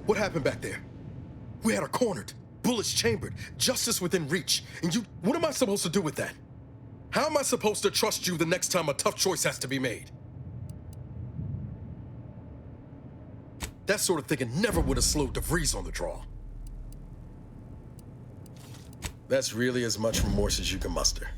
What happened back there? We had her cornered, bullets chambered, justice within reach, and you... What am I supposed to do with that? How am I supposed to trust you the next time a tough choice has to be made? That sort of thinking never would have slowed DeVries on the draw. That's really as much remorse as you can muster.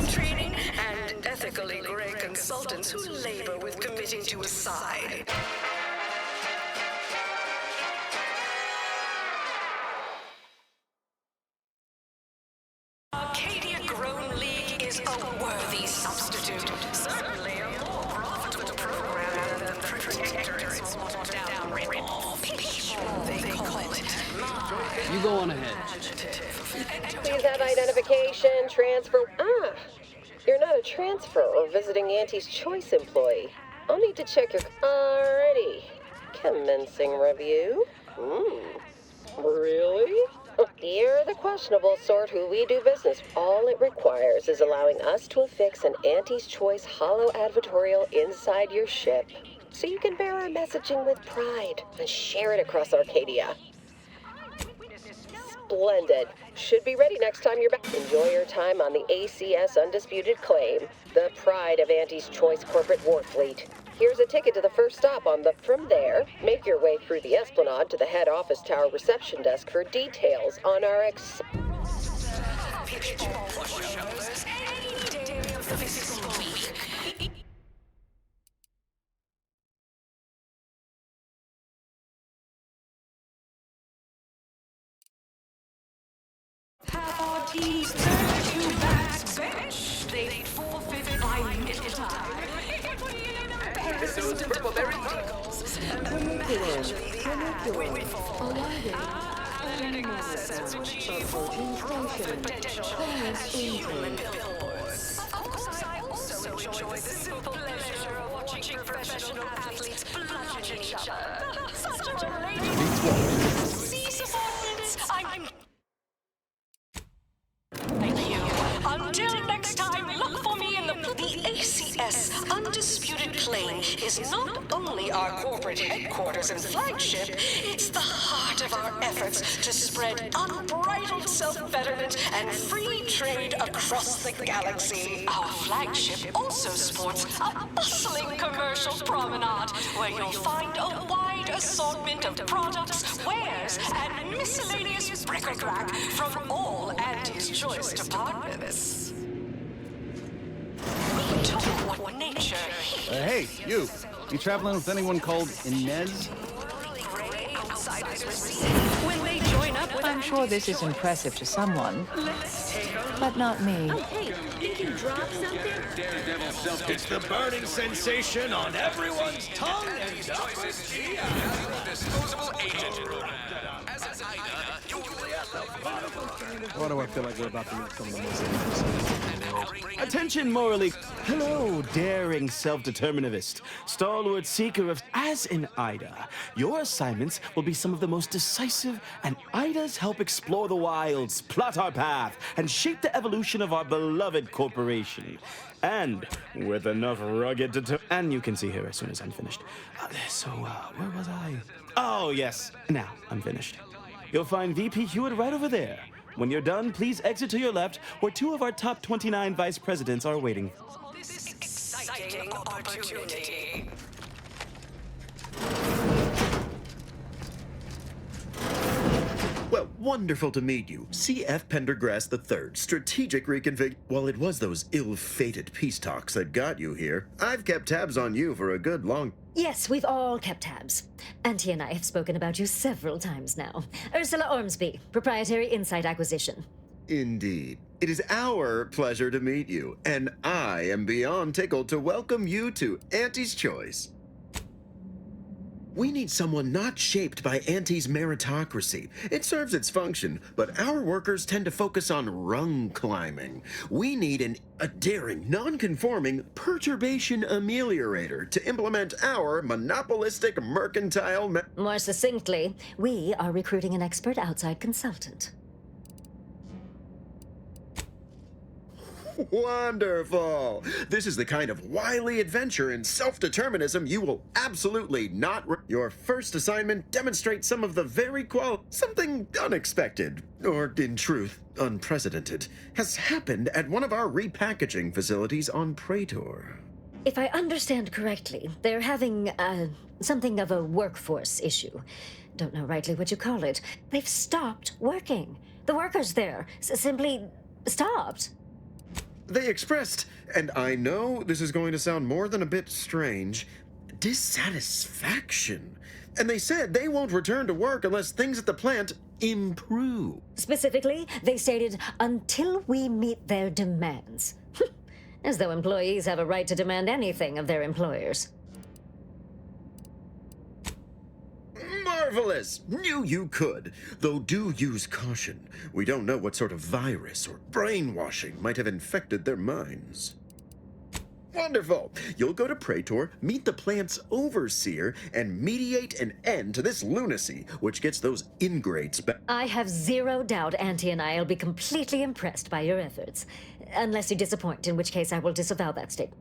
Training and ethically gray consultants who labor with committing to a side. Arcadia Grown League is a worthy substitute. Certainly a more profitable program than the Protector it's watered down Reposition, they call it. You go on ahead. Please have identification, transfer... You're not a transfer or visiting Auntie's Choice employee. I'll need to check your... Alrighty. Commencing review. Really? You're the questionable sort who we do business. All it requires is allowing us to affix an Auntie's Choice hollow advertorial inside your ship, so you can bear our messaging with pride and share it across Arcadia. Splendid. Should be ready next time you're back. Enjoy your time on the ACS Undisputed claim, the pride of Auntie's Choice corporate war fleet. Here's a ticket to the first stop on the... From there, make your way through the Esplanade to the head office tower reception desk for details on our Auntie's 32 backs bench. They forfeited by middle time. I also enjoy the simple pleasure of watching professional athletes bludgeon each other. Such a related sea subordinates. Thank you. Until next time, look for me in the ACS Undisputed claim is not only our corporate headquarters and flagship, it's the heart of our efforts to spread unbridled self-betterment and free trade across the galaxy. Our flagship also sports a bustling commercial promenade where you'll find a wide assortment of products, wares, and miscellaneous bric-a-brac from all Auntie's Choice departments. We took what nature... Hey, you traveling with anyone called Inez? When they join up with... I'm sure this is impressive to someone, but not me. Oh, hey, think you dropped something? It's the burning sensation on everyone's tongue and Disposable agent. As an Ida, you Why do I feel like we're about to meet some of the most interesting in the world? Attention, morally. Hello, daring self-determinivist, stalwart seeker of... As in Ida, your assignments will be some of the most decisive, and Idas help explore the wilds, plot our path, and shape the evolution of our beloved corporation. And with enough rugged and you can see her as soon as I'm finished. Where was I? Oh, yes. Now I'm finished. You'll find VP Hewitt right over there. When you're done, please exit to your left, where 2 of our top 29 vice presidents are waiting. This exciting opportunity. Well, wonderful to meet you. C.F. Pendergrass III, strategic reconfig... While it was those ill-fated peace talks that got you here, I've kept tabs on you for a good long... Yes, we've all kept tabs. Auntie and I have spoken about you several times now. Ursula Ormsby, Proprietary Insight Acquisition. Indeed. It is our pleasure to meet you, and I am beyond tickled to welcome you to Auntie's Choice. We need someone not shaped by Auntie's meritocracy. It serves its function, but our workers tend to focus on rung climbing. We need a daring, non-conforming perturbation ameliorator to implement our monopolistic mercantile More succinctly, we are recruiting an expert outside consultant. Wonderful! This is the kind of wily adventure and self-determinism you will absolutely not Your first assignment demonstrates some of the very something unexpected, or in truth, unprecedented, has happened at one of our repackaging facilities on Praetor. If I understand correctly, they're having, something of a workforce issue. Don't know rightly what you call it. They've stopped working. The workers there simply stopped. They expressed, and I know this is going to sound more than a bit strange, dissatisfaction. And they said they won't return to work unless things at the plant improve. Specifically, they stated, until we meet their demands. As though employees have a right to demand anything of their employers. Marvelous! Knew you could. Though do use caution. We don't know what sort of virus or brainwashing might have infected their minds. Wonderful! You'll go to Praetor, meet the plant's overseer, and mediate an end to this lunacy, which gets those ingrates back. I have zero doubt Auntie and I will be completely impressed by your efforts. Unless you disappoint, in which case I will disavow that statement.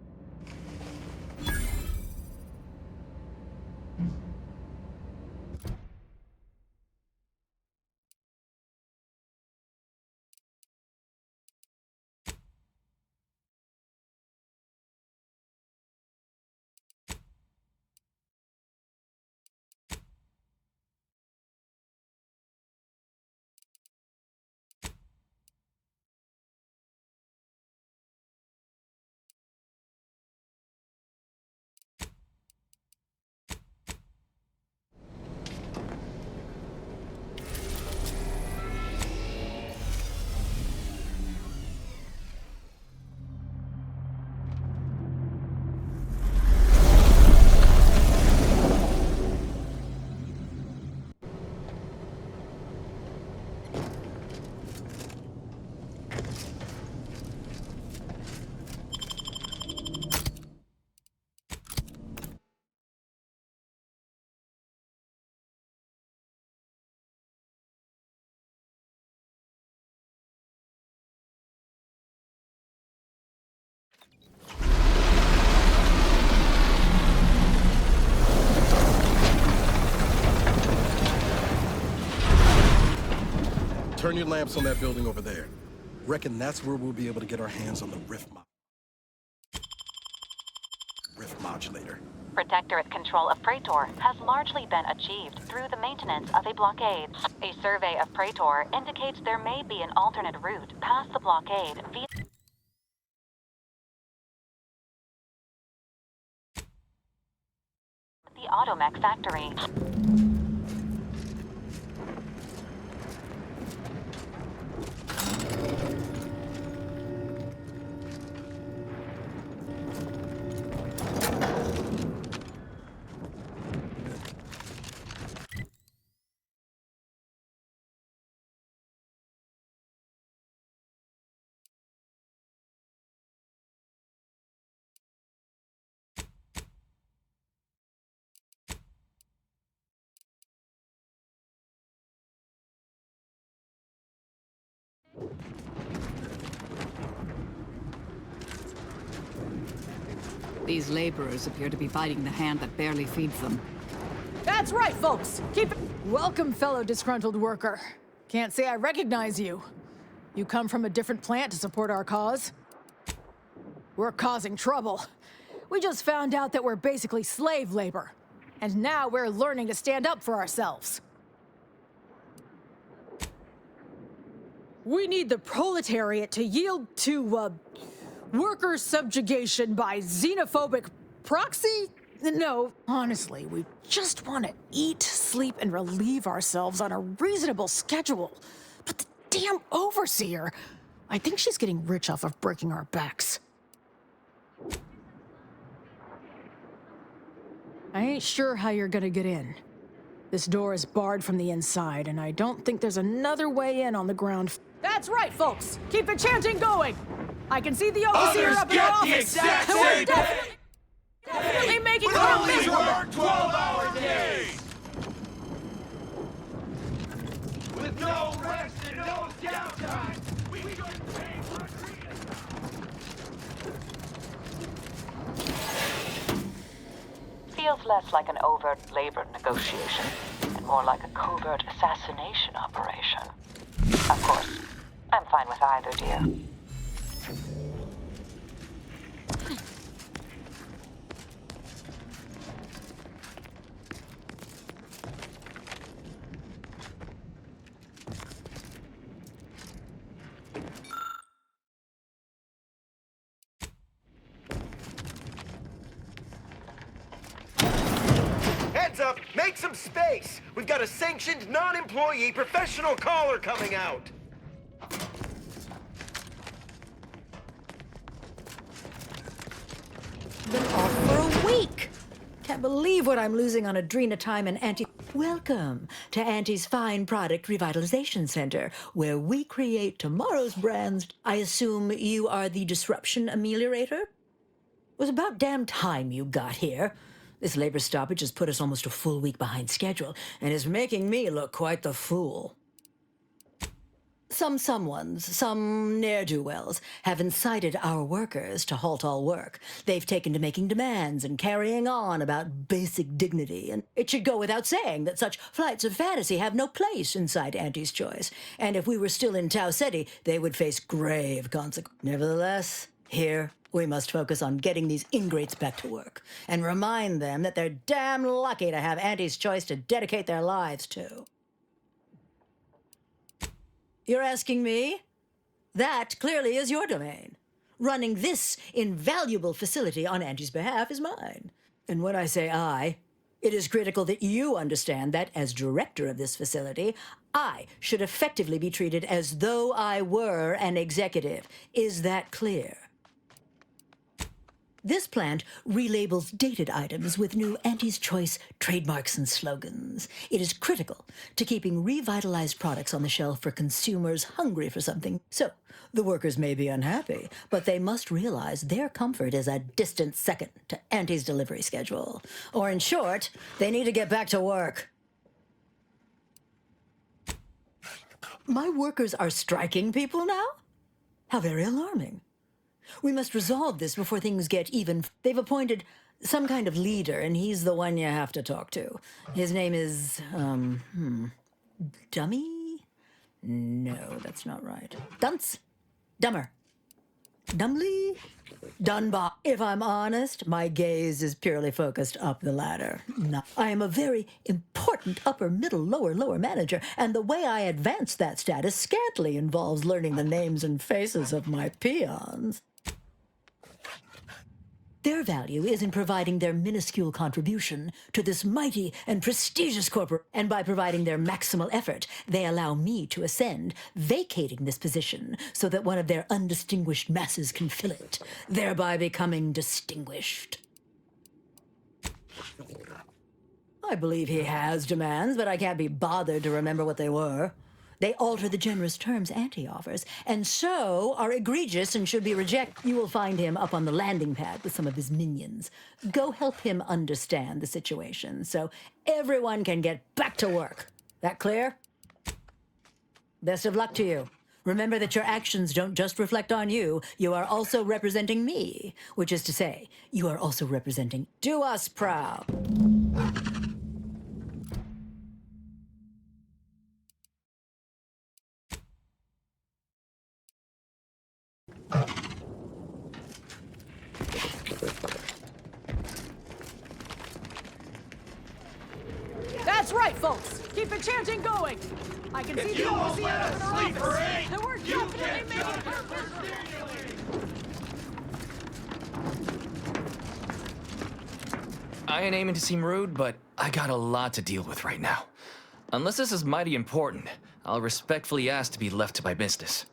Turn your lamps on that building over there. Reckon that's where we'll be able to get our hands on the rift modulator. Protectorate control of Praetor has largely been achieved through the maintenance of a blockade. A survey of Praetor indicates there may be an alternate route past the blockade via the Automech factory. These laborers appear to be biting the hand that barely feeds them. That's right, folks! Keep it— Welcome, fellow disgruntled worker. Can't say I recognize you. You come from a different plant to support our cause? We're causing trouble. We just found out that we're basically slave labor. And now we're learning to stand up for ourselves. We need the proletariat to yield to, worker subjugation by xenophobic proxy? No, honestly, we just want to eat, sleep, and relieve ourselves on a reasonable schedule. But the damn overseer, I think she's getting rich off of breaking our backs. I ain't sure how you're gonna get in. This door is barred from the inside, and I don't think there's another way in on the ground. That's right, folks! Keep the chanting going! I can see the overseer up in the office! And we're definitely making it miserable! Work 12-hour days! With no rest and no downtime! We couldn't pay for Feels less like an overt labor negotiation and more like a covert assassination operation. Of course, I'm fine with either, dear. Heads up! Make some space! We've got a sanctioned, non-employee professional caller coming out! Been off for a week! Can't believe what I'm losing on Adrena time and Auntie. Welcome to Auntie's Fine Product Revitalization Center, where we create tomorrow's brands. I assume you are the disruption ameliorator? It was about damn time you got here. This labor stoppage has put us almost a full week behind schedule and is making me look quite the fool. Some ne'er-do-wells, have incited our workers to halt all work. They've taken to making demands and carrying on about basic dignity, and it should go without saying that such flights of fantasy have no place inside Auntie's Choice. And if we were still in Tau Ceti, they would face grave consequences. Nevertheless, here we must focus on getting these ingrates back to work and remind them that they're damn lucky to have Auntie's Choice to dedicate their lives to. You're asking me? That clearly is your domain. Running this invaluable facility on Auntie's behalf is mine. And when I say I, it is critical that you understand that as director of this facility, I should effectively be treated as though I were an executive. Is that clear? This plant relabels dated items with new Auntie's Choice trademarks and slogans. It is critical to keeping revitalized products on the shelf for consumers hungry for something. So, the workers may be unhappy, but they must realize their comfort is a distant second to Auntie's delivery schedule. Or in short, they need to get back to work. My workers are striking people now? How very alarming. We must resolve this before things get even. They've appointed some kind of leader, and he's the one you have to talk to. His name is, Dummy? No, that's not right. Dunce? Dummer. Dumbly? Dunbar. If I'm honest, my gaze is purely focused up the ladder. No, I am a very important upper, middle, lower manager, and the way I advance that status scantily involves learning the names and faces of my peons. Their value is in providing their minuscule contribution to this mighty and prestigious corporation. And by providing their maximal effort, they allow me to ascend, vacating this position so that one of their undistinguished masses can fill it, thereby becoming distinguished. I believe he has demands, but I can't be bothered to remember what they were. They alter the generous terms Auntie offers, and so are egregious and should be rejected. You will find him up on the landing pad with some of his minions. Go help him understand the situation so everyone can get back to work. That clear? Best of luck to you. Remember that your actions don't just reflect on you, you are also representing me, which is to say, you are also representing Do Us Proud. That's right, folks! Keep the chanting going! I can see the overseer of an office, and we're definitely making progress! I ain't aiming to seem rude, but I got a lot to deal with right now. Unless this is mighty important, I'll respectfully ask to be left to my business.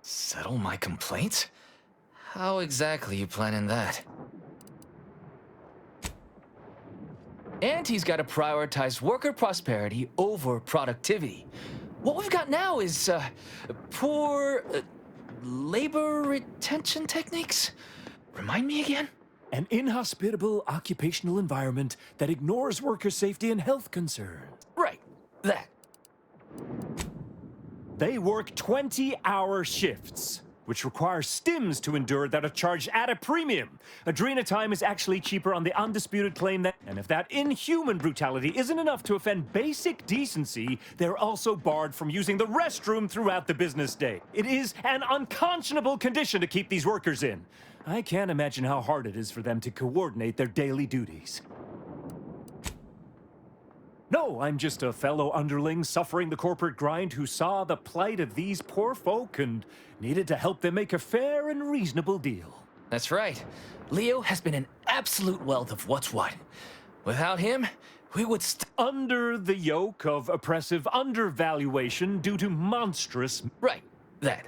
Settle my complaints? How exactly you planning that? Auntie's got to prioritize worker prosperity over productivity. What we've got now is poor labor retention techniques? Remind me again? An inhospitable occupational environment that ignores worker safety and health concerns. Right, that. They work 20-hour shifts, which require stims to endure that are charged at a premium. Adrena time is actually cheaper on the Undisputed claim that, and if that inhuman brutality isn't enough to offend basic decency, they're also barred from using the restroom throughout the business day. It is an unconscionable condition to keep these workers in. I can't imagine how hard it is for them to coordinate their daily duties. No, I'm just a fellow underling suffering the corporate grind who saw the plight of these poor folk and needed to help them make a fair and reasonable deal. That's right. Leo has been an absolute wealth of what's what. Without him, we would under the yoke of oppressive undervaluation due to monstrous... Right, that.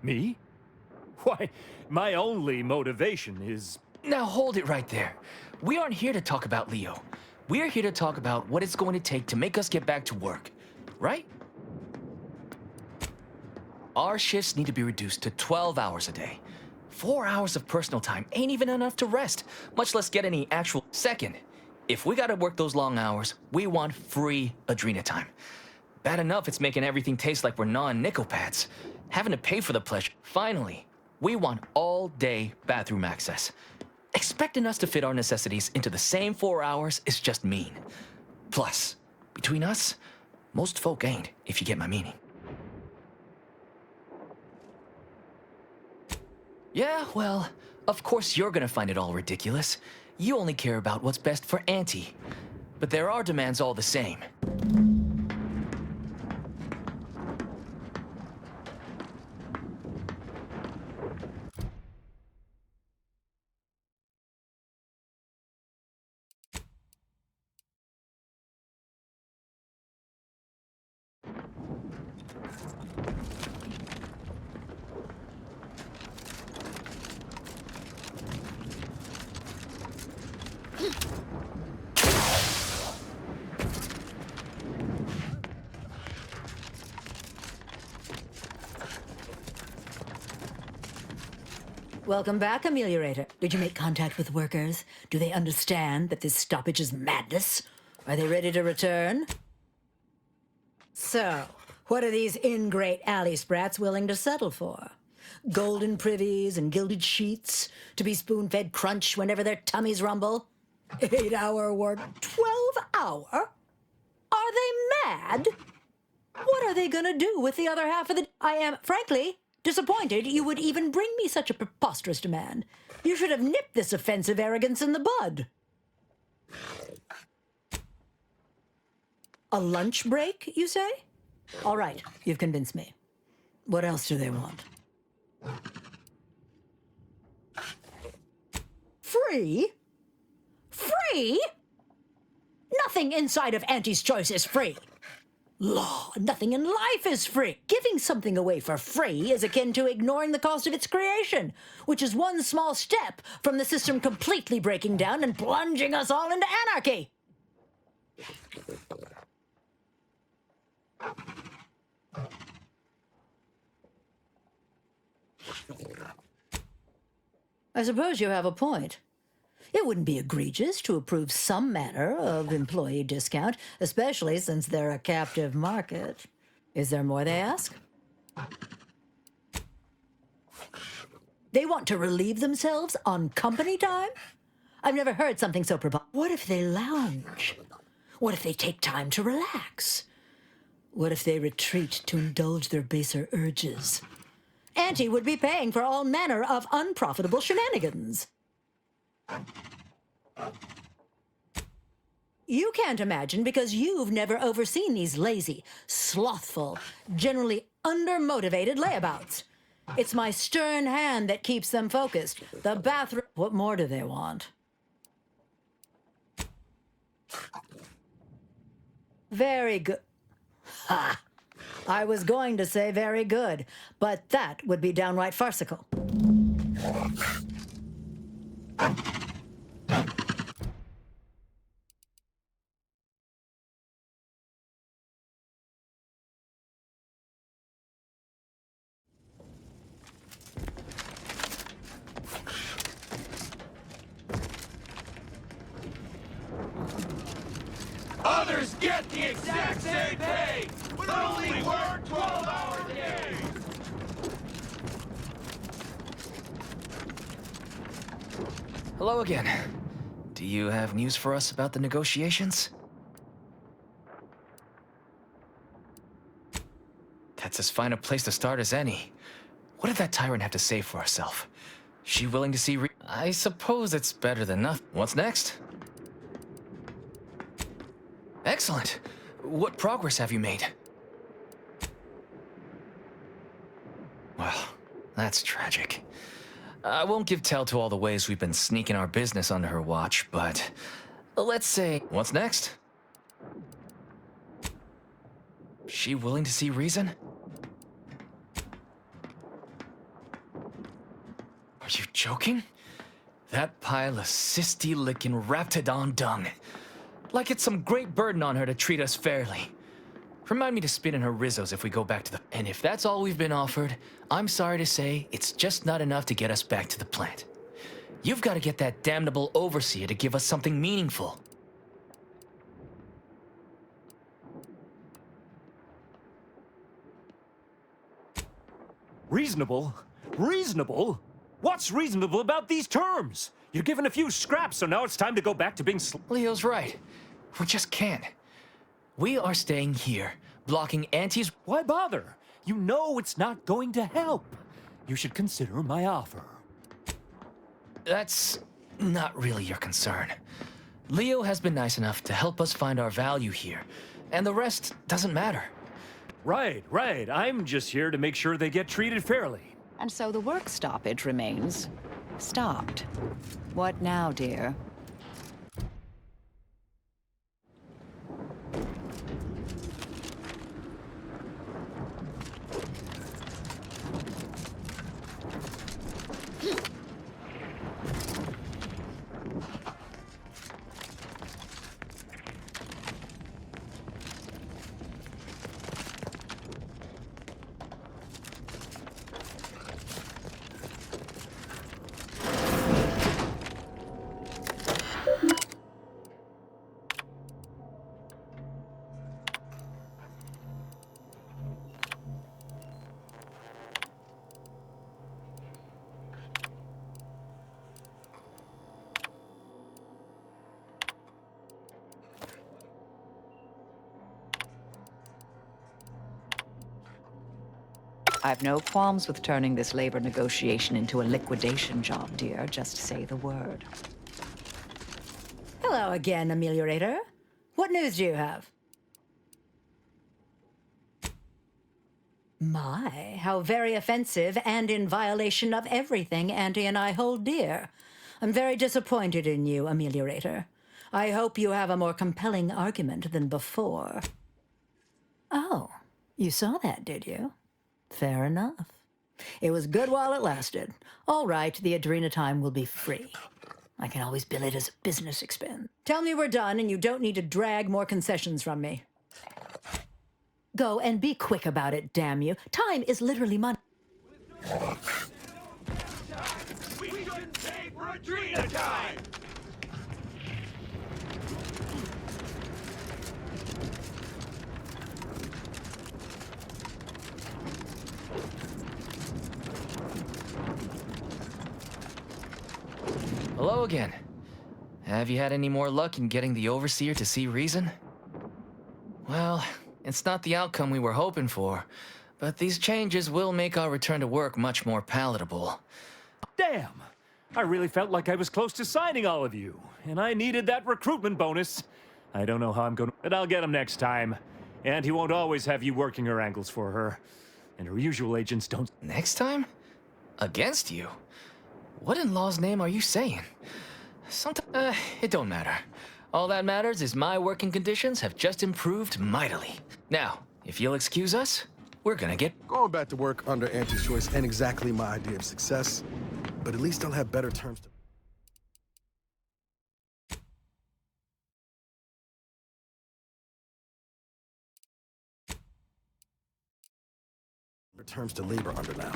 Me? Why, my only motivation is... Now hold it right there. We aren't here to talk about Leo. We're here to talk about what it's going to take to make us get back to work, right? Our shifts need to be reduced to 12 hours a day. 4 hours of personal time ain't even enough to rest, much less get any actual... Second, if we gotta work those long hours, we want free Adrena time. Bad enough it's making everything taste like we're gnawing nickel pads. Having to pay for the pleasure. Finally, we want all-day bathroom access. Expecting us to fit our necessities into the same 4 hours is just mean. Plus, between us, most folk ain't, if you get my meaning. Yeah, well, of course you're gonna find it all ridiculous. You only care about what's best for Auntie. But there are demands all the same. Welcome back, Ameliorator. Did you make contact with workers? Do they understand that this stoppage is madness? Are they ready to return? So, what are these ingrate alley sprats willing to settle for? Golden privies and gilded sheets to be spoon-fed crunch whenever their tummies rumble? 8-hour work, 12-hour? Are they mad? What are they gonna do with the other half of the... I am, frankly, disappointed you would even bring me such a preposterous demand. You should have nipped this offensive arrogance in the bud. A lunch break, you say? All right, you've convinced me. What else do they want? Free? Free? Nothing inside of Auntie's choice is free. Law, nothing in life is free. Giving something away for free is akin to ignoring the cost of its creation, which is one small step from the system completely breaking down and plunging us all into anarchy. I suppose you have a point. It wouldn't be egregious to approve some manner of employee discount, especially since they're a captive market. Is there more they ask? They want to relieve themselves on company time? I've never heard something so preposterous. What if they lounge? What if they take time to relax? What if they retreat to indulge their baser urges? Auntie would be paying for all manner of unprofitable shenanigans. You can't imagine because you've never overseen these lazy, slothful, generally undermotivated layabouts. It's my stern hand that keeps them focused. The bathroom... What more do they want? Very good. Ha! I was going to say very good, but that would be downright farcical. Others get the exact same pay, but only work 12 hours a day. Hello again. Do you have news for us about the negotiations? That's as fine a place to start as any. What did that tyrant have to say for herself? She willing to see I suppose it's better than nothing. What's next? Excellent. What progress have you made? Well, that's tragic. I won't give tell to all the ways we've been sneaking our business under her watch, but let's say, what's next? She willing to see reason? Are you joking? That pile of cysty-licking raptidon dung. Like it's some great burden on her to treat us fairly. Remind me to spit in her rizzos if we go back to the... And if that's all we've been offered, I'm sorry to say, it's just not enough to get us back to the plant. You've got to get that damnable overseer to give us something meaningful. Reasonable? Reasonable? What's reasonable about these terms? You're given a few scraps, so now it's time to go back to being Leo's right. We just can't. We are staying here, blocking Auntie's... Why bother? You know it's not going to help. You should consider my offer. That's not really your concern. Leo has been nice enough to help us find our value here, and the rest doesn't matter. Right. I'm just here to make sure they get treated fairly. And so the work stoppage remains stopped. What now, dear? I've no qualms with turning this labor negotiation into a liquidation job, dear. Just say the word. Hello again, Ameliorator. What news do you have? My, how very offensive and in violation of everything Auntie and I hold dear. I'm very disappointed in you, Ameliorator. I hope you have a more compelling argument than before. Oh, you saw that, did you? Fair enough. It was good while it lasted. All right, the Adrenatime will be free. I can always bill it as a business expense. Tell me we're done and you don't need to drag more concessions from me. Go and be quick about it, damn you. Time is literally money. We couldn't pay for Adrenatime! Hello again. Have you had any more luck in getting the Overseer to see reason? Well, it's not the outcome we were hoping for, but these changes will make our return to work much more palatable. Damn! I really felt like I was close to signing all of you, and I needed that recruitment bonus. I don't know how I'm going to, but I'll get him next time. And he won't always have you working her angles for her. And her usual agents don't... Next time? Against you? What in law's name are you saying? It don't matter. All that matters is my working conditions have just improved mightily. Now, if you'll excuse us, we're gonna get... Going back to work under Auntie's choice ain't exactly my idea of success, but at least I'll have better terms to... terms to labor under now.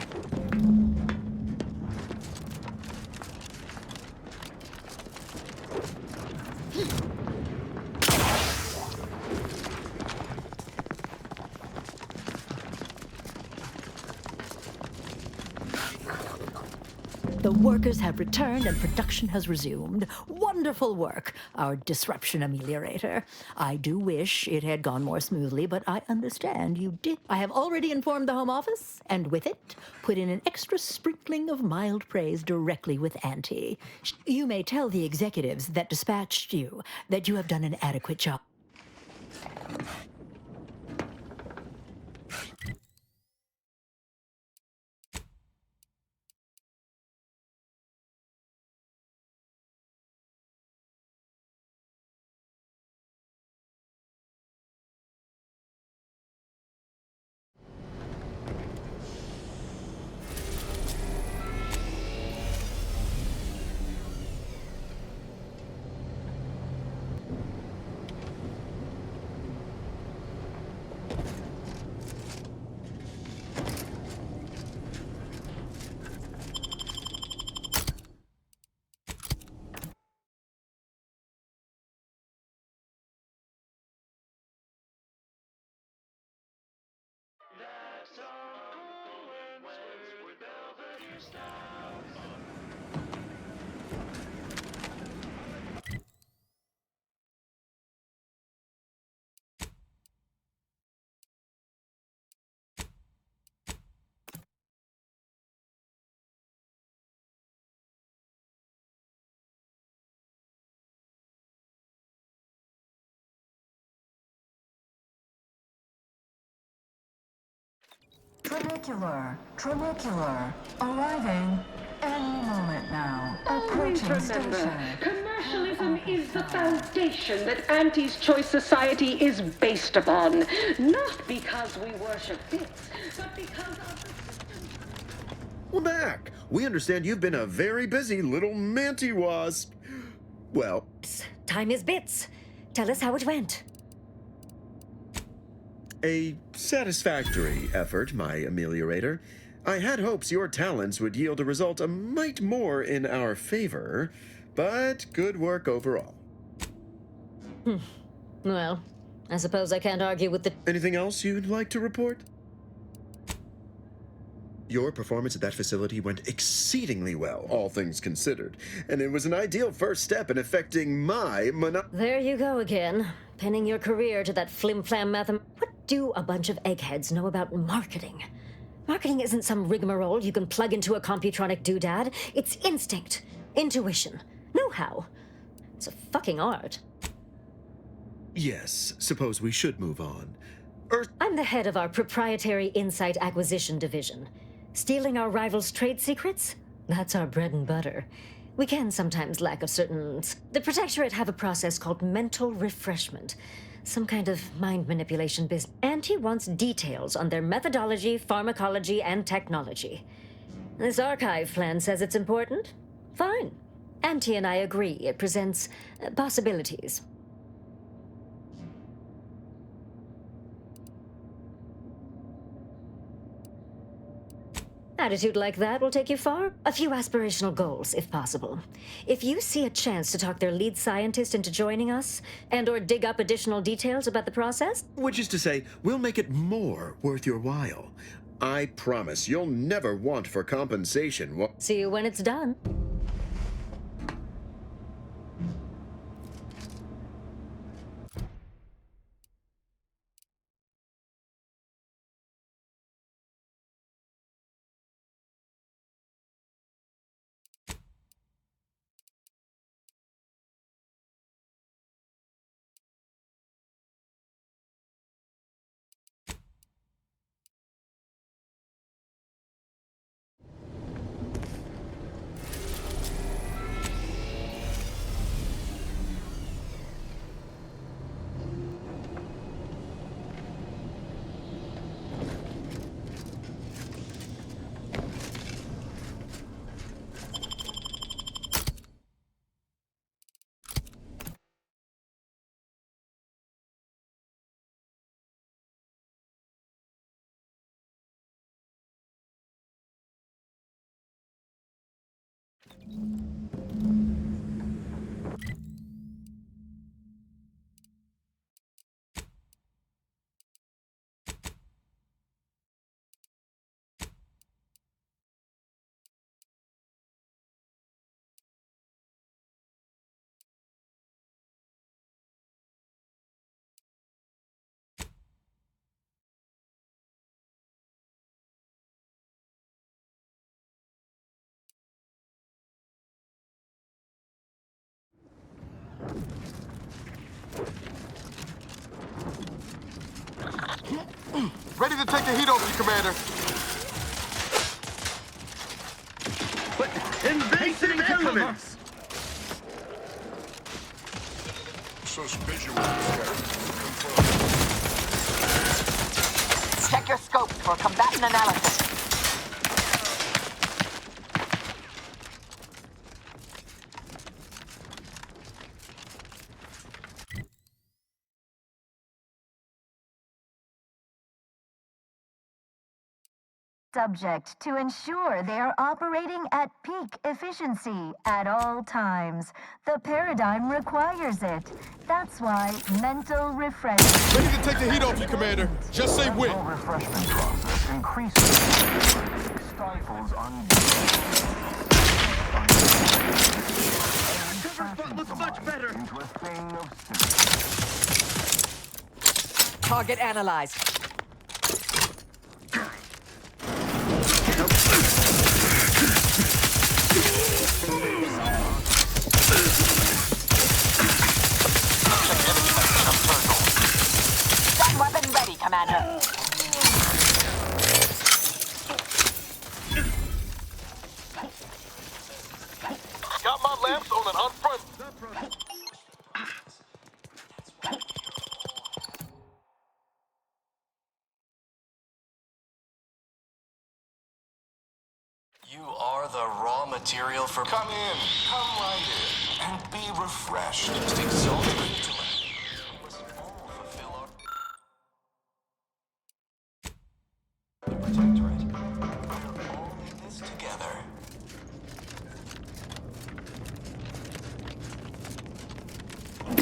The workers have returned and production has resumed. Wonderful work, our disruption ameliorator. I do wish it had gone more smoothly, but I understand you did. I have already informed the Home Office, and with it, put in an extra sprinkling of mild praise directly with Auntie. You may tell the executives that dispatched you that you have done an adequate job. Trinicular, arriving any moment now. Always remember, commercialism is the foundation that Auntie's Choice Society is based upon. Not because we worship bits, but because of the system. Well, back. We understand you've been a very busy little manty-wasp. Well... Time is bits. Tell us how it went. A satisfactory effort, my ameliorator. I had hopes your talents would yield a result a mite more in our favor, but good work overall. Well, I suppose I can't argue with the... Anything else you'd like to report? Your performance at that facility went exceedingly well, all things considered, and it was an ideal first step in affecting my There you go again, pinning your career to that flim-flam What do a bunch of eggheads know about marketing? Marketing isn't some rigmarole you can plug into a computronic doodad. It's instinct, intuition, know-how. It's a fucking art. Yes, suppose we should move on. I'm the head of our proprietary insight acquisition division. Stealing our rivals' trade secrets? That's our bread and butter. We can sometimes lack a certain... The Protectorate have a process called mental refreshment. Some kind of mind manipulation business. Auntie wants details on their methodology, pharmacology, and technology. This archive plan says it's important. Fine. Auntie and I agree it presents possibilities. Attitude like that will take you far. A few aspirational goals, if possible. If you see a chance to talk their lead scientist into joining us, and/or dig up additional details about the process... Which is to say, we'll make it more worth your while. I promise you'll never want for compensation. See you when it's done. Ready to take the heat off you, Commander. Invasive elements! Check your scopes for combatant analysis. Subject to ensure they are operating at peak efficiency at all times. The paradigm requires it. That's why mental refreshment. Ready to take the heat off you, Commander. Just say when. The refreshment process increases stifles looks much better. Into a thing of Target analyzed. Gun weapon ready, Commander. Got my lamps on an unfront. You are the raw material for... Come in, come right in, and be refreshed. Just exalted intellect. We must all fulfill our... The Protectorate. We're all in this together.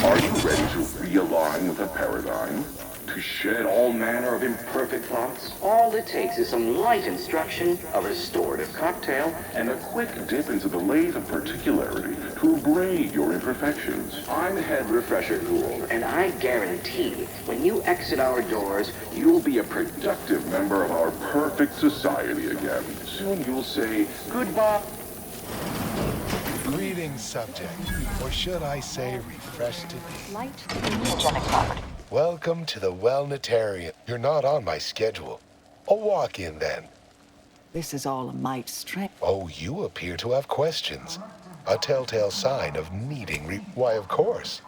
Are you ready to realign with the paradigm? To shed all manner of imperfect thoughts? All it takes is some light instruction, a restorative cocktail, And a quick dip into the lathe of particularity to abrade your imperfections. I'm Head Refresher Gould, and I guarantee when you exit our doors, You'll be a productive member of our perfect society again. Soon you'll say, goodbye. Greetings, subject. Or should I say, refreshed to be. Light mutagenic property. Welcome to the Wellnitarian. You're not on my schedule. A walk-in, then. This is all a mite strange. Oh, you appear to have questions. A telltale sign of needing Why, of course.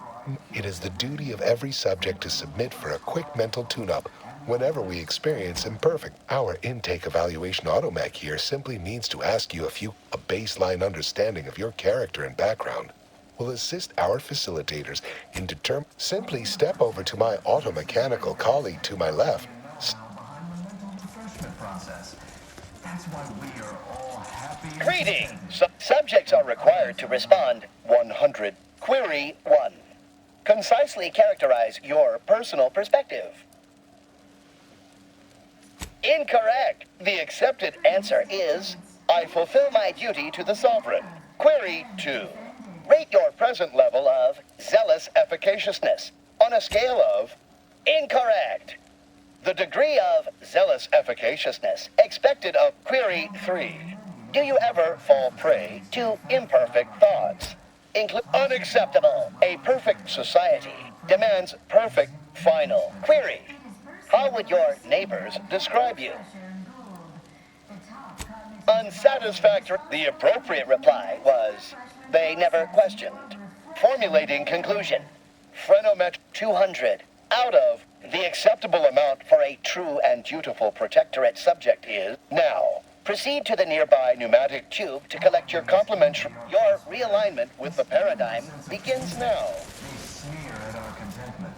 It is the duty of every subject to submit for a quick mental tune-up whenever we experience imperfect. Our intake evaluation automech here simply needs to ask you a baseline understanding of your character and background. Will assist our facilitators in Simply step over to my automechanical colleague to my left. Greetings! Subjects are required to respond 100. Query 1. Concisely characterize your personal perspective. Incorrect. The accepted answer is, I fulfill my duty to the Sovereign. Query 2. Rate your present level of zealous efficaciousness on a scale of incorrect. The degree of zealous efficaciousness expected of query 3. Do you ever fall prey to imperfect thoughts? Unacceptable. A perfect society demands perfect final. Query. How would your neighbors describe you? Unsatisfactory. The appropriate reply was, they never questioned. Formulating conclusion. Phreноmetric 200. Out of the acceptable amount for a true and dutiful protectorate subject is now. Proceed to the nearby pneumatic tube to collect your complimentary. Your realignment with the paradigm begins now. sneer at our contentment.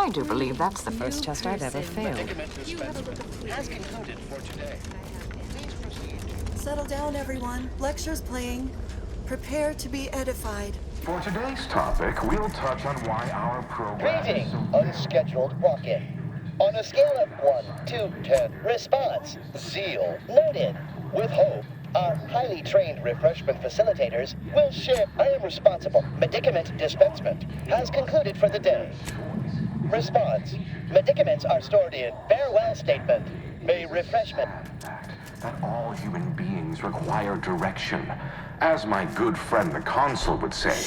I do believe that's the first test I've ever failed. Has concluded for today. Please proceed. Settle down, everyone. Lecture's playing. Prepare to be edified. For today's topic, we'll touch on why our program Greeting, unscheduled walk-in. On a scale of 1 to 10, response, zeal, noted. With hope, our highly trained refreshment facilitators will share. I am responsible. Medicament dispensement has concluded for the day. Response, medicaments are stored in farewell statement. May refreshment. that all human beings require direction. As my good friend the Consul would say,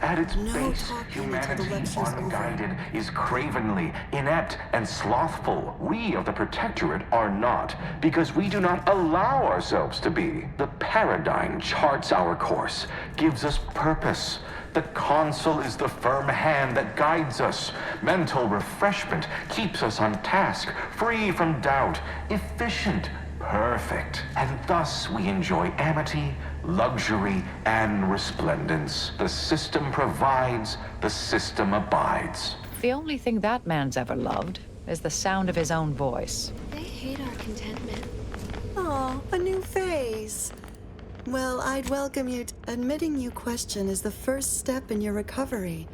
at its base, humanity unguided is cravenly, inept, and slothful. We of the Protectorate are not, because we do not allow ourselves to be. The paradigm charts our course, gives us purpose. The Consul is the firm hand that guides us. Mental refreshment keeps us on task, free from doubt, efficient, perfect. And thus we enjoy amity, luxury, and resplendence. The system provides, the system abides. The only thing that man's ever loved is the sound of his own voice. They hate our contentment. Oh, a new phase. Well, I'd welcome you. Admitting you question is the first step in your recovery.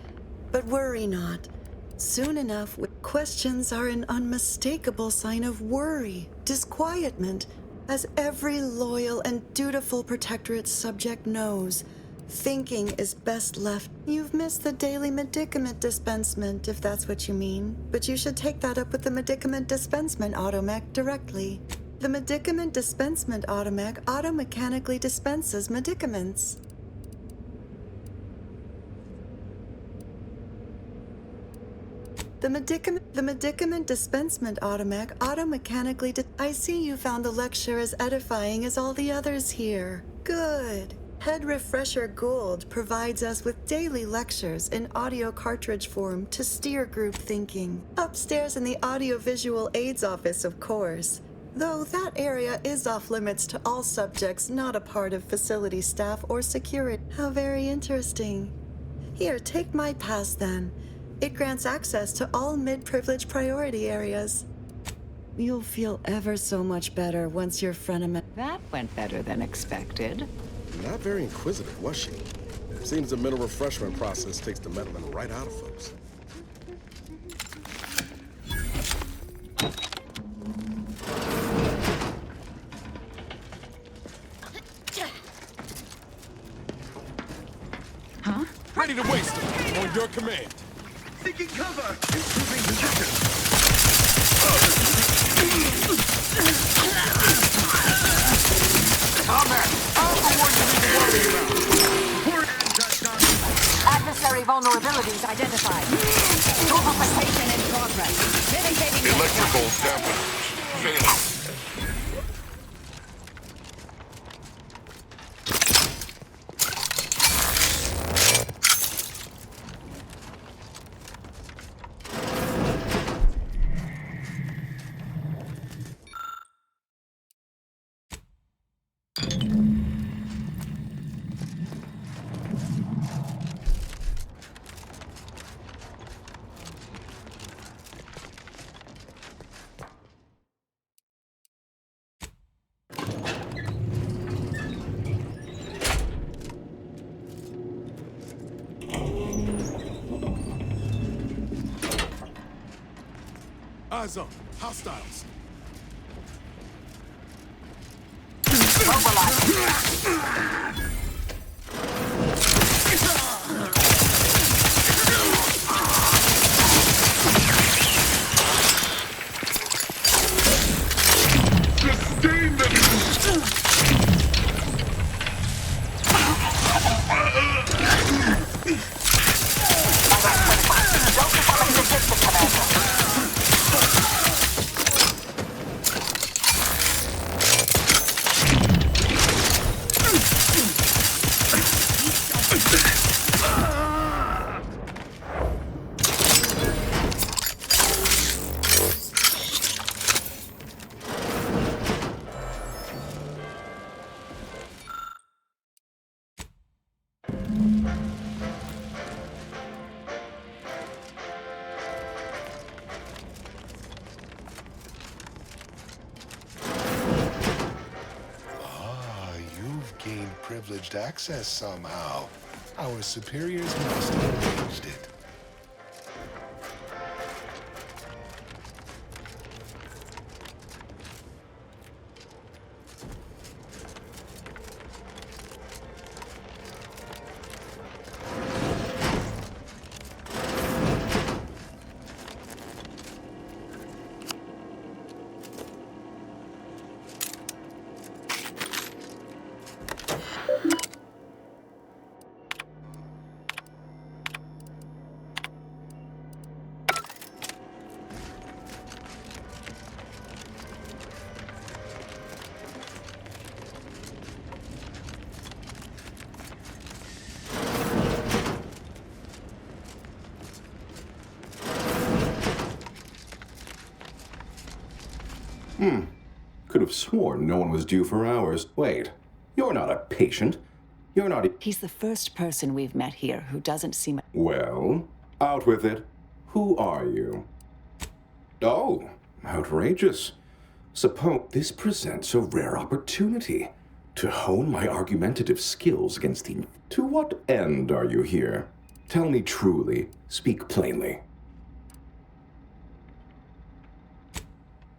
But worry not. Soon enough, questions are an unmistakable sign of worry, disquietment. As every loyal and dutiful Protectorate subject knows, thinking is best left. You've missed the daily medicament dispensement, if that's what you mean. But you should take that up with the medicament dispensement automech directly. The medicament dispensement automech automechanically dispenses medicaments. The medicament dispensement automech automechanically I see you found the lecture as edifying as all the others here. Good. Head Refresher Gould provides us with daily lectures in audio cartridge form to steer group thinking. Upstairs in the audiovisual aids office, of course. Though that area is off limits to all subjects not a part of facility staff or security. How very interesting. Here, take my pass then. It grants access to all mid-privilege priority areas. You'll feel ever so much better once your frenemy... That went better than expected. Not very inquisitive, was she? Seems the mental refreshment process takes the meddling right out of folks. Huh? Ready to waste it. On your command. Taking cover! Improving position! Combat! I'm the one you need to worry about! Adversary vulnerabilities identified. Infiltration in progress. Mitigating Electrical dampeners failing. Eyes up. Hostiles. Sustain them! privileged access somehow. Our superiors must have arranged it. Could have sworn no one was due for hours. Wait, you're not a patient. You're not a... He's the first person we've met here who doesn't seem... Well, out with it. Who are you? Oh, outrageous. Suppose this presents a rare opportunity to hone my argumentative skills against the... To what end are you here? Tell me truly. Speak plainly.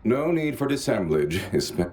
No need for dissemblage.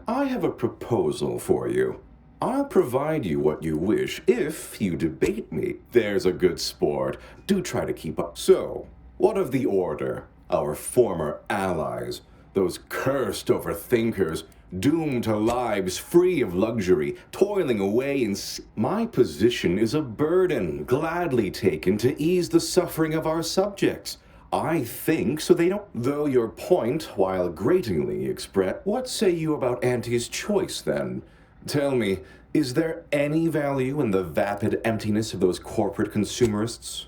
I have a proposal for you. I'll provide you what you wish if you debate me. There's a good sport. Do try to keep up. So, what of the Order? Our former allies? Those cursed overthinkers, doomed to lives free of luxury, toiling away in... My position is a burden, gladly taken to ease the suffering of our subjects. I think so they don't... Though your point, while gratingly expressed... What say you about Auntie's choice, then? Tell me, is there any value in the vapid emptiness of those corporate consumerists?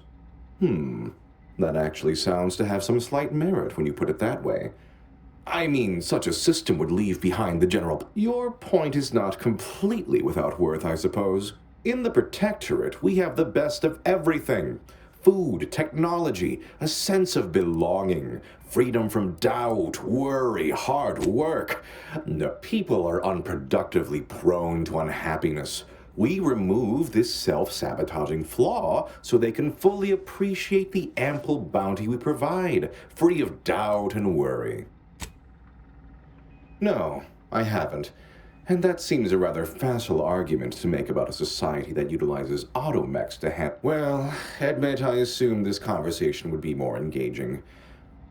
That actually sounds to have some slight merit when you put it that way. I mean, such a system would leave behind the general... Your point is not completely without worth, I suppose. In the Protectorate, we have the best of everything. Food, technology, a sense of belonging, freedom from doubt, worry, hard work. No, people are unproductively prone to unhappiness. We remove this self-sabotaging flaw so they can fully appreciate the ample bounty we provide, free of doubt and worry. No, I haven't. And that seems a rather facile argument to make about a society that utilizes automechs to Well, admit I assumed this conversation would be more engaging.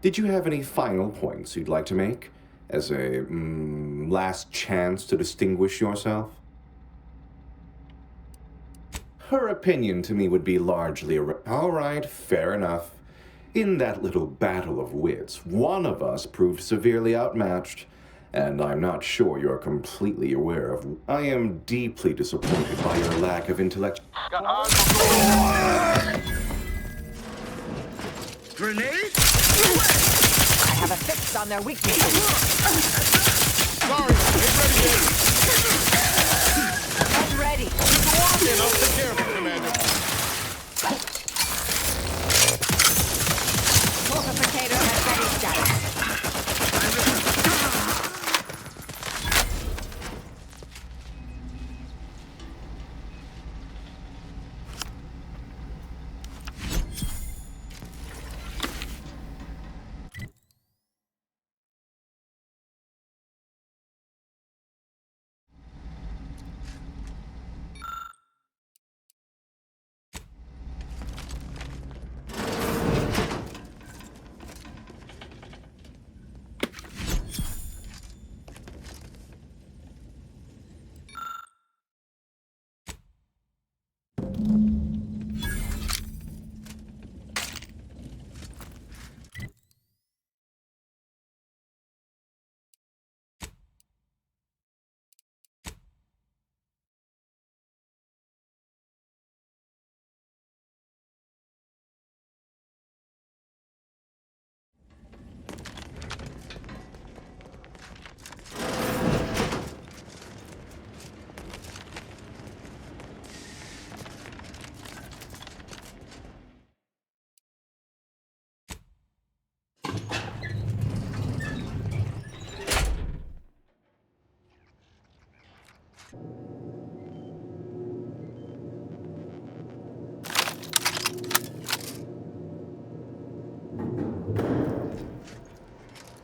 Did you have any final points you'd like to make? As a, last chance to distinguish yourself? Her opinion to me would be largely all right, fair enough. In that little battle of wits, one of us proved severely outmatched. And I'm not sure you're completely aware of... I am deeply disappointed by your lack of intellect... Grenade? I have a fix on their weaknesses. Sorry, I'm ready. I'll take care of it, Commander. Fortificator has ready status.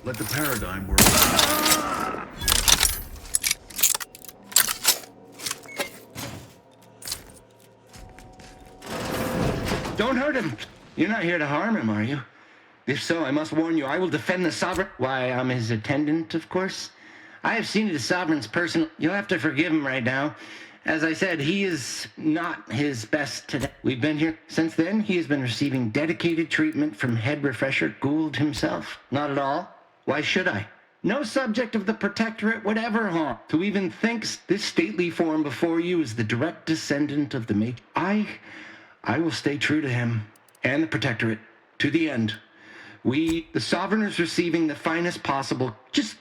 Let the paradigm work. Don't hurt him. You're not here to harm him, are you? If so, I must warn you, I will defend the Sovereign. Why, I'm his attendant, of course. I have seen the Sovereign's person. You'll have to forgive him right now. As I said, he is not his best today. We've been here. Since then, he has been receiving dedicated treatment from head refresher Gould himself. Not at all. Why should I? No subject of the Protectorate would ever harm. Who even thinks this stately form before you is the direct descendant of the mate? I will stay true to him and the Protectorate to the end. The Sovereign is receiving the finest possible. Just.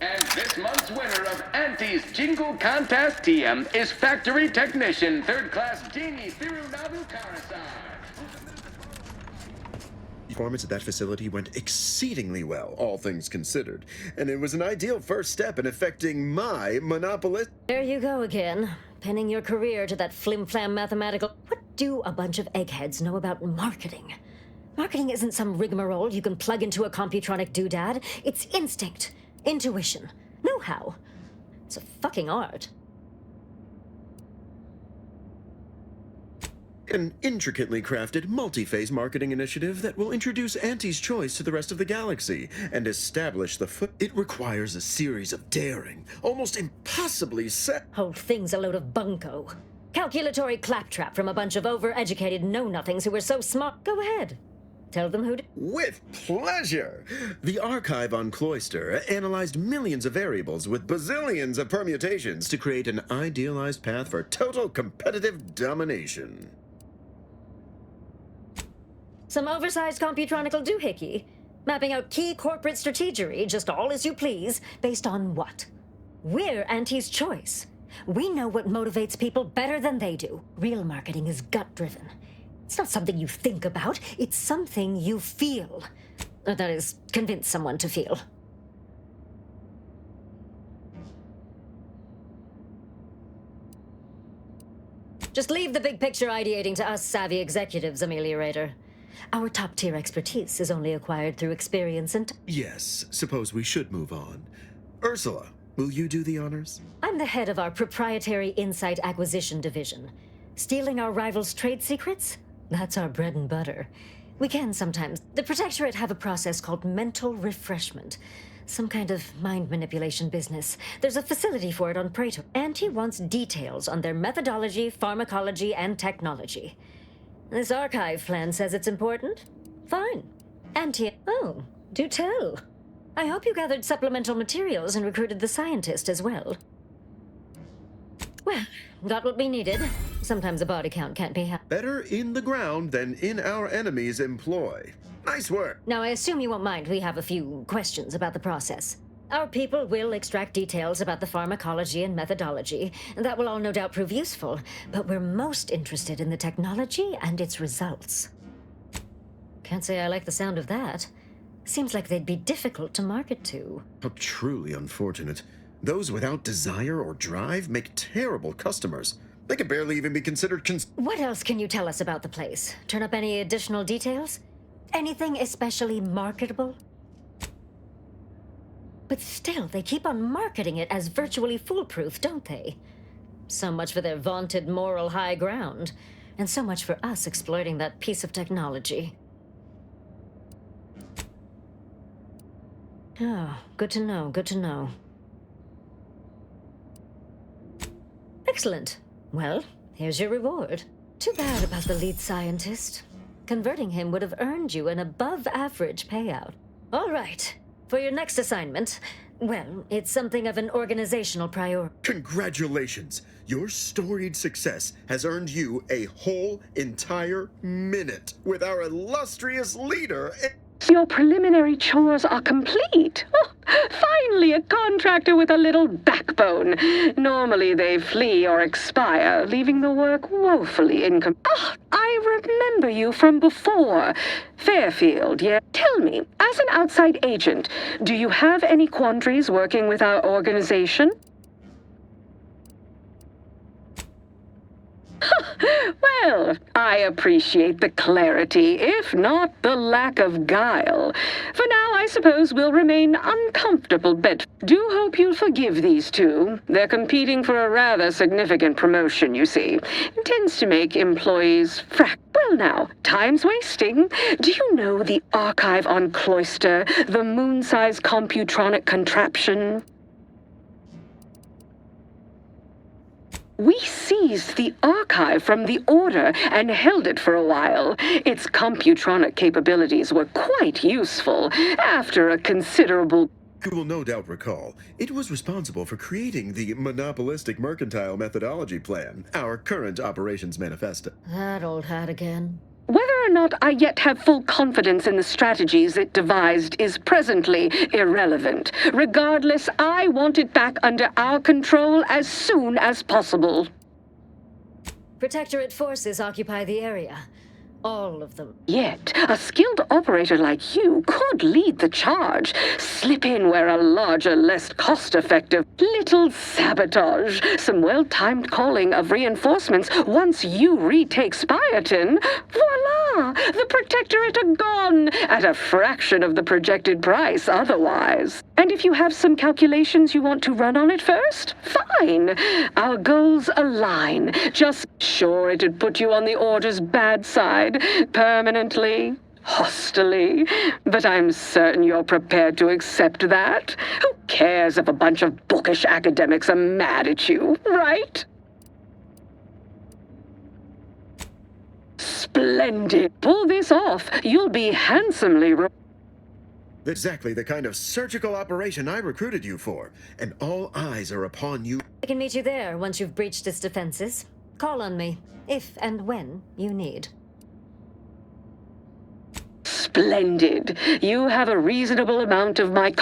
And this month's winner of Auntie's Jingle Contest TM is Factory Technician, 3rd Class Genie Thirunavu Karasar. Performance at that facility went exceedingly well, all things considered, and it was an ideal first step in effecting my monopolist. There you go again, pinning your career to that flim-flam mathematical. What do a bunch of eggheads know about marketing? Marketing isn't some rigmarole you can plug into a computronic doodad. It's instinct, intuition, know-how. It's a fucking art. An intricately crafted, multi-phase marketing initiative that will introduce Auntie's choice to the rest of the galaxy and establish the foot. It requires a series of daring, almost impossibly Whole thing's a load of bunco. Calculatory claptrap from a bunch of over-educated know-nothings who were so smart. Go ahead. Tell them who to... With pleasure! The archive on Cloister analyzed millions of variables with bazillions of permutations to create an idealized path for total competitive domination. Some oversized computronical doohickey, mapping out key corporate strategery, just all as you please, based on what? We're Auntie's choice. We know what motivates people better than they do. Real marketing is gut-driven. It's not something you think about, it's something you feel. That is, convince someone to feel. Just leave the big picture ideating to us savvy executives, Ameliorator. Our top-tier expertise is only acquired through experience and... Yes, suppose we should move on. Ursula, will you do the honors? I'm the head of our proprietary Insight Acquisition Division. Stealing our rivals' trade secrets? That's our bread and butter. We can sometimes. The Protectorate have a process called mental refreshment. Some kind of mind manipulation business. There's a facility for it on Praetor. Auntie wants details on their methodology, pharmacology, and technology. This archive plan says it's important. Fine. Auntie... Oh, do tell. I hope you gathered supplemental materials and recruited the scientist as well. Well, got what we needed. Sometimes a body count can't be helped. Better in the ground than in our enemy's employ. Nice work. Now, I assume you won't mind we have a few questions about the process. Our people will extract details about the pharmacology and methodology. That will all no doubt prove useful, but we're most interested in the technology and its results. Can't say I like the sound of that. Seems like they'd be difficult to market to. How truly unfortunate. Those without desire or drive make terrible customers. They can barely even be considered What else can you tell us about the place? Turn up any additional details? Anything especially marketable? But still, they keep on marketing it as virtually foolproof, don't they? So much for their vaunted moral high ground, and so much for us exploiting that piece of technology. Oh, good to know, good to know. Excellent. Well, here's your reward. Too bad about the lead scientist. Converting him would have earned you an above-average payout. All right. For your next assignment, well, it's something of an organizational priority. Congratulations! Your storied success has earned you a whole entire minute with our illustrious leader. Your preliminary chores are complete. Oh, finally, a contractor with a little backbone. Normally they flee or expire, leaving the work woefully incomplete. Ah, I remember you from before. Fairfield, yeah. Tell me, as an outside agent, do you have any quandaries working with our organization? Well, I appreciate the clarity, if not the lack of guile. For now, I suppose we'll remain uncomfortable, but do hope you'll forgive these two. They're competing for a rather significant promotion, you see. It tends to make employees Well now, time's wasting. Do you know the archive on Cloister, the moon-sized computronic contraption? We seized the archive from the Order and held it for a while. Its computronic capabilities were quite useful after a considerable... You will no doubt recall, it was responsible for creating the monopolistic mercantile methodology plan, our current operations manifesto. That old hat again. Whether or not I yet have full confidence in the strategies it devised is presently irrelevant. Regardless, I want it back under our control as soon as possible. Protectorate forces occupy the area. All of them. Yet, a skilled operator like you could lead the charge. Slip in where a larger, less cost-effective little sabotage, some well-timed calling of reinforcements once you retake Spireton. Voila! The Protectorate are gone, at a fraction of the projected price otherwise. And if you have some calculations you want to run on it first, fine. Our goals align. Just sure it'd put you on the Order's bad side. Permanently, hostily, but I'm certain you're prepared to accept that. Who cares if a bunch of bookish academics are mad at you, right? Splendid. Pull this off. You'll be handsomely Exactly the kind of surgical operation I recruited you for, and all eyes are upon you. I can meet you there once you've breached its defenses. Call on me, if and when you need. Splendid. You have a reasonable amount of my...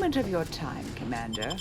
moment of your time, Commander.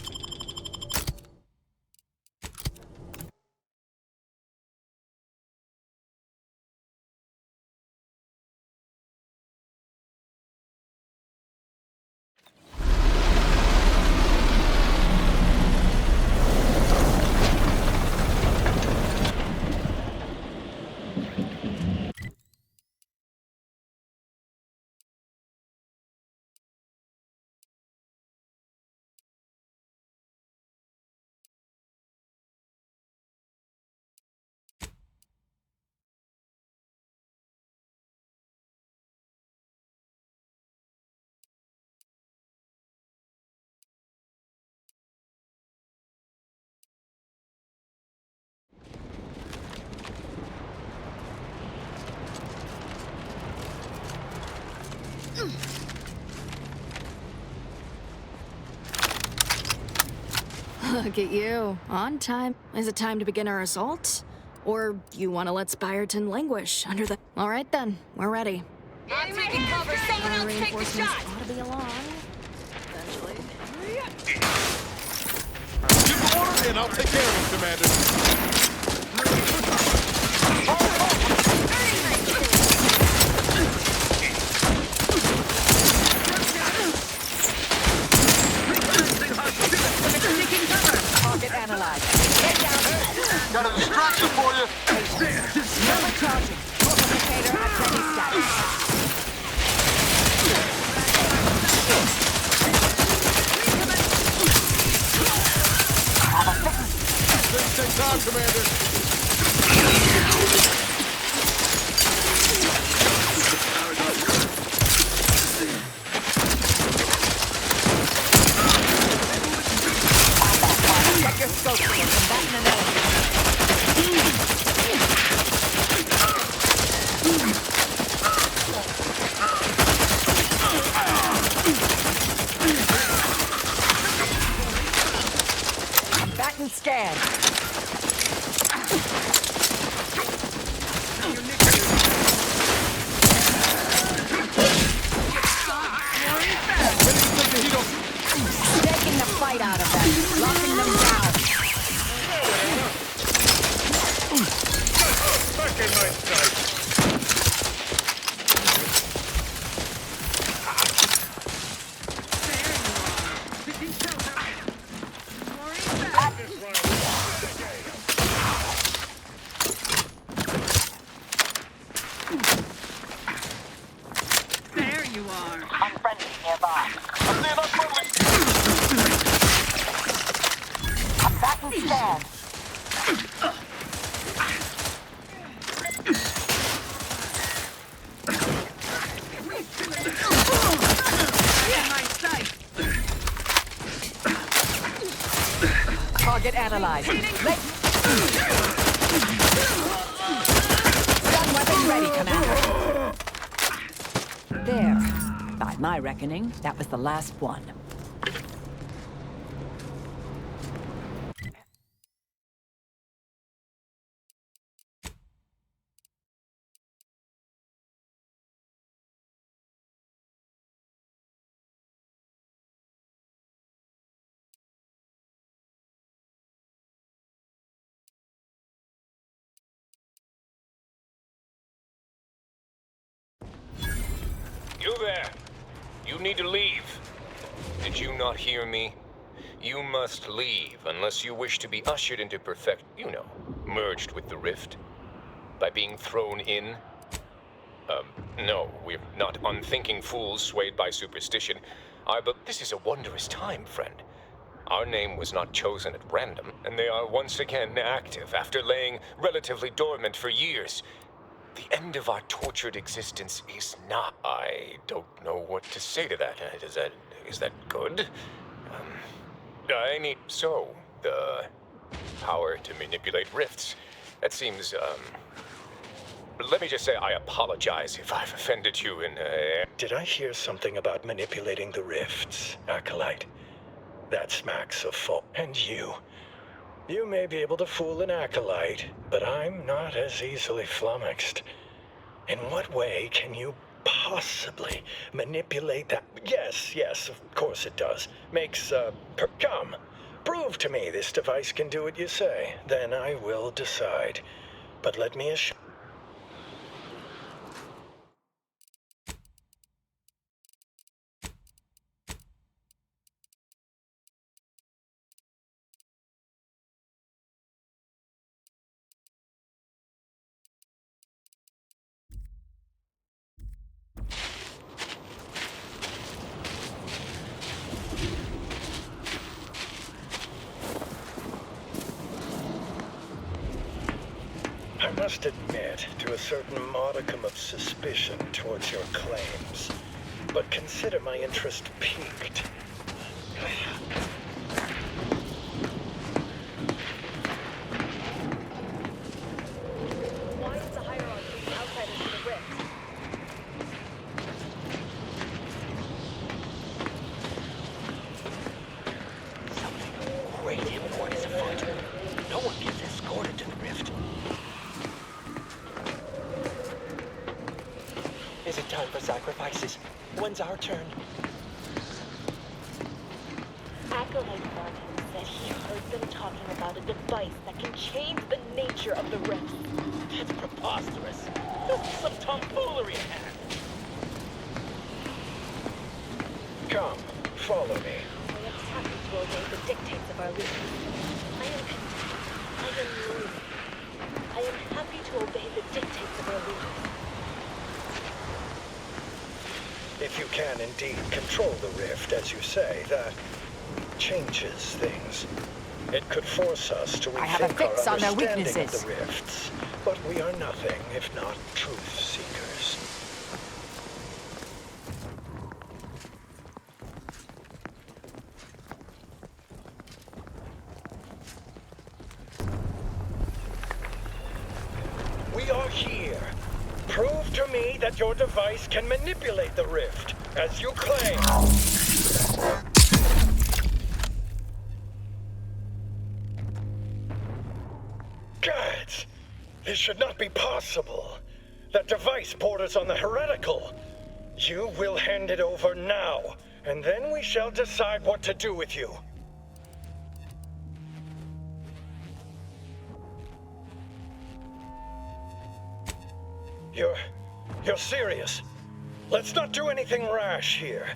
Look at you. On time. Is it time to begin our assault? Or you want to let Spireton languish under the... All right then, we're ready. I'm taking cover. Someone else take the shot. Ought to be along. Eventually. Give the order and I'll take care of him, Commander. Target analyzed. Got a distraction for you. Number charging. Replicator at ready status. Things take time, Commander. Check your scope for combatant analysis. Combatant scan. Taking the fight out of them, locking them down. Fucking nice sight. There you are. I'm friendly nearby. I'm near that friendly. Combatant scan. Target analyzed. Gun weapon ready, Commander. There. By my reckoning, that was the last one. You there! You need to leave. Did you not hear me? You must leave unless you wish to be ushered into perfect, merged with the rift. By being thrown in? No, we're not unthinking fools swayed by superstition. But this is a wondrous time, friend. Our name was not chosen at random, and they are once again active after laying relatively dormant for years. The end of our tortured existence is not... I don't know what to say to that. Is that good? I need... So, the power to manipulate rifts. That seems, let me just say I apologize if I've offended you in, Did I hear something about manipulating the rifts, Acolyte? That smacks of fault. And you. You may be able to fool an Acolyte, but I'm not as easily flummoxed. In what way can you possibly manipulate that? Yes, of course it does. Makes, come. Prove to me this device can do what you say. Then I will decide. But let me assure... I must admit to a certain modicum of suspicion towards your claims, but consider my interest piqued. Why is the hierarchy outsiders to the rift? Something great import is afoot. No one gets escorted to the rift. Is it time for sacrifices? When's our turn? Acolyte Martin said he heard them talking about a device that can change the nature of the rifts. That's preposterous. This is some tomfoolery in hand. Come, follow me. I am happy to obey the dictates of our leaders. I am content. I am loyal. I am happy to obey the dictates of our leaders. If you can indeed control the rift, as you say, that changes things. It could force us to I have a rethink fix our on their understanding of weaknesses. the rifts. But we are nothing if not truth seekers. We are here. Prove to me that your device can manipulate the rift, as you claim. Gods! This should not be possible. That device borders on the heretical. You will hand it over now, and then we shall decide what to do with you. You're serious? Let's not do anything rash here.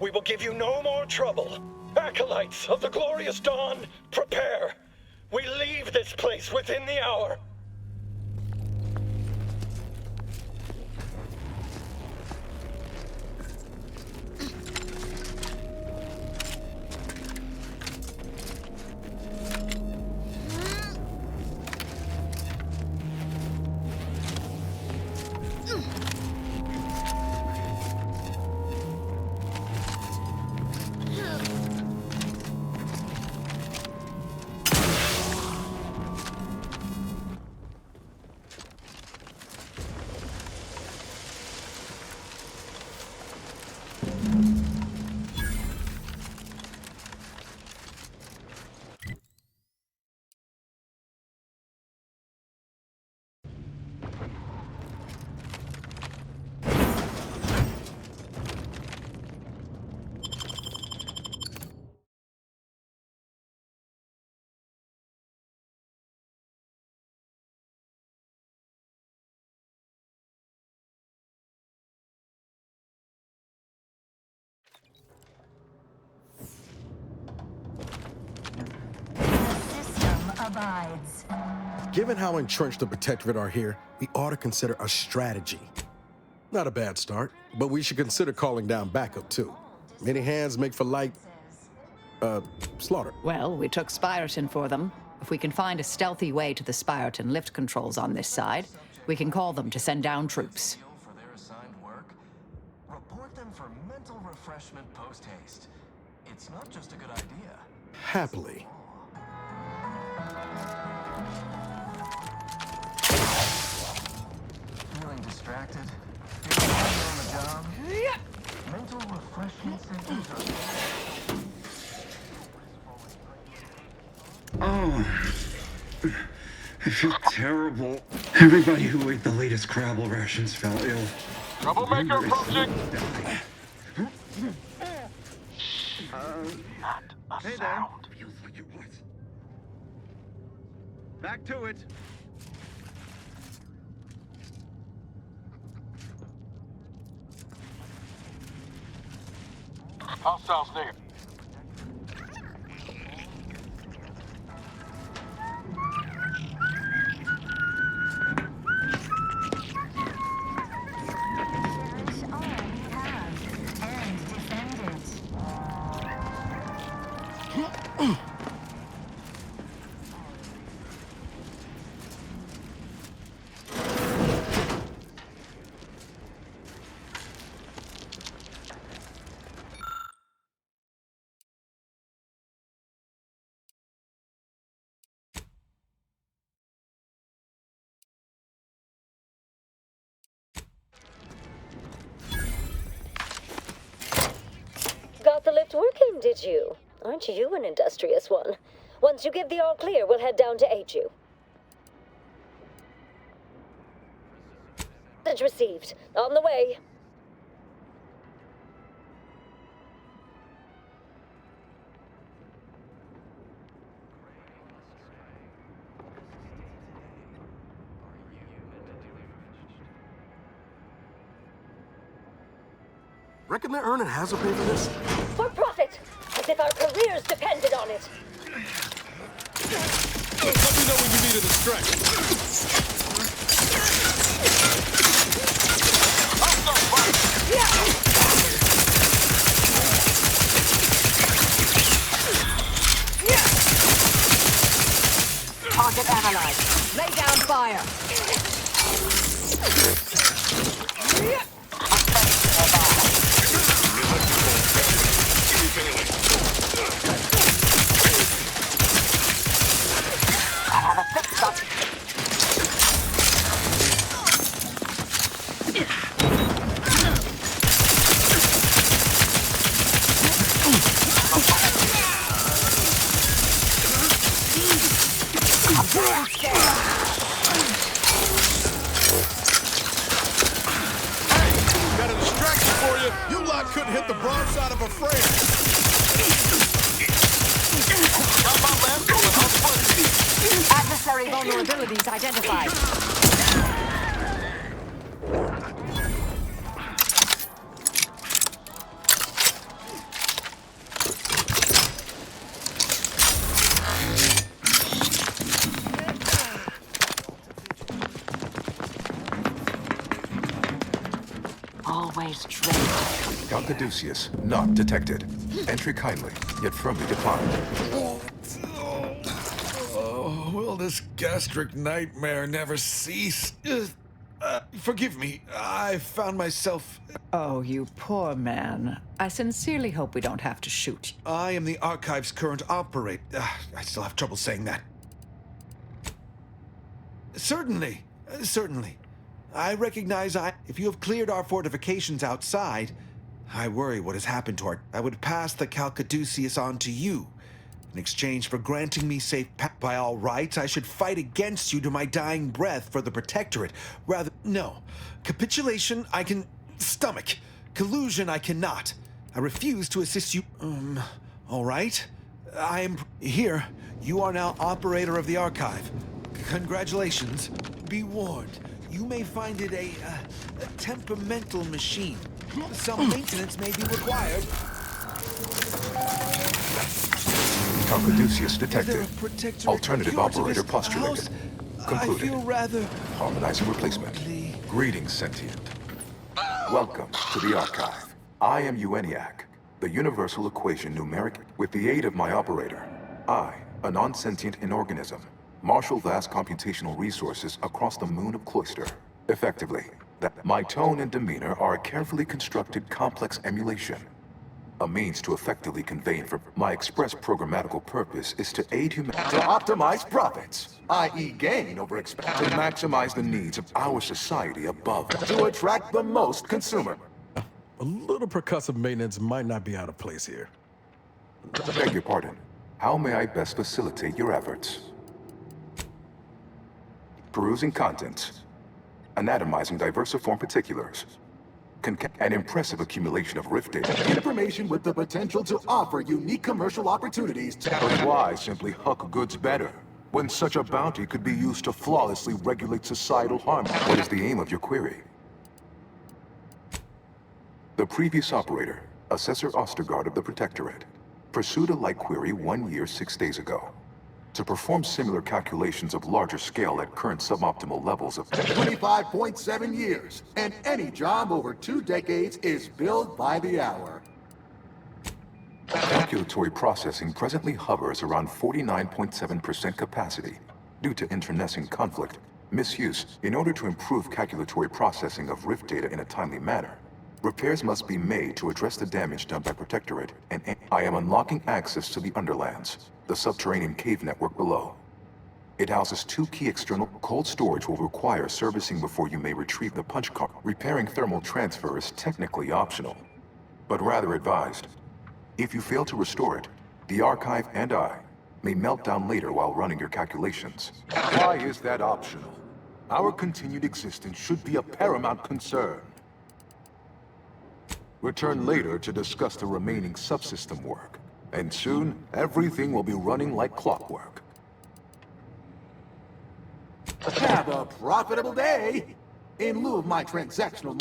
We will give you no more trouble. Acolytes of the glorious dawn, prepare. We leave this place within the hour. Abides. Given how entrenched the Protectorate are here, we ought to consider a strategy. Not a bad start, but we should consider calling down backup too. Many hands make for light, slaughter. Well, we took Spireton for them. If we can find a stealthy way to the Spireton lift controls on this side, we can call them to send down troops. For their assigned work, report them for mental refreshment post-haste. It's not just a good idea. Happily. Feeling distracted? Feeling on the job? Mental refreshment symptoms are... Oh, I feel terrible. Everybody who ate the latest Crabble rations fell ill. Troublemaker approaching! Not a Hey there. sound. Feels like it was. Back to it. Hostiles near. Cherish all you have and defend it. Got the lift working, did you? Aren't you an industrious one? Once you give the all clear, we'll head down to aid you. Message received. On the way. Reckon they're earning hazard pay for this? For profit! As if our careers depended on it! Let me know when you need a distraction. Target analyzed. Lay down fire. I have a fix up. Got a distraction for you. You lot couldn't hit the broadside of a frame. Adversary vulnerabilities identified. Always trained. Caduceus, not detected. Entry kindly, yet firmly declined. Oh, will this gastric nightmare never cease? Forgive me, I found myself... Oh, you poor man. I sincerely hope we don't have to shoot you. I am the Archive's current operator. I still have trouble saying that. Certainly. I recognize if you have cleared our fortifications outside, I worry what has happened to our... I would pass the Caduceus on to you. In exchange for granting me safe by all rights, I should fight against you to my dying breath for the Protectorate. Rather, no. Capitulation, I can stomach. Collusion, I cannot. I refuse to assist you. All right. I am here. You are now operator of the Archive. Congratulations. Be warned. You may find it a temperamental machine. Some maintenance may be required. Caduceus detected. Is there a Protectorate Alternative cure to operator this postulated. house? Concluded. I feel rather... Harmonizing replacement. Greetings, sentient. Welcome to the Archive. I am Ueniac, the universal equation numeric. With the aid of my operator, I, a non-sentient inorganism, marshal vast computational resources across the moon of Cloister. Effectively, my tone and demeanor are a carefully constructed complex emulation. A means to effectively convey my express programmatical purpose is to aid humanity to optimize profits, i.e. gain over expense, to maximize the needs of our society above, to attract the most consumer. A little percussive maintenance might not be out of place here. Beg your pardon. How may I best facilitate your efforts? Perusing contents. Anatomizing diversiform particulars. an impressive accumulation of rift data. Information with the potential to offer unique commercial opportunities. But why simply huck goods better, when such a bounty could be used to flawlessly regulate societal harm? What is the aim of your query? The previous operator, Assessor Ostergaard of the Protectorate, pursued a like query 1 year, 6 days ago. To perform similar calculations of larger scale at current suboptimal levels of 25.7 years, and any job over 2 decades is billed by the hour. Calculatory processing presently hovers around 49.7% capacity due to internecine conflict, misuse. In order to improve calculatory processing of rift data in a timely manner, repairs must be made to address the damage done by Protectorate, and I am unlocking access to the Underlands, the subterranean cave network below. It houses 2 key external. Cold storage will require servicing before you may retrieve the punch card. Repairing thermal transfer is technically optional, but rather advised. If you fail to restore it, the archive and I may melt down later while running your calculations. Why is that optional? Our continued existence should be a paramount concern. Return later to discuss the remaining subsystem work, and soon everything will be running like clockwork. Have a profitable day! In lieu of my transactional...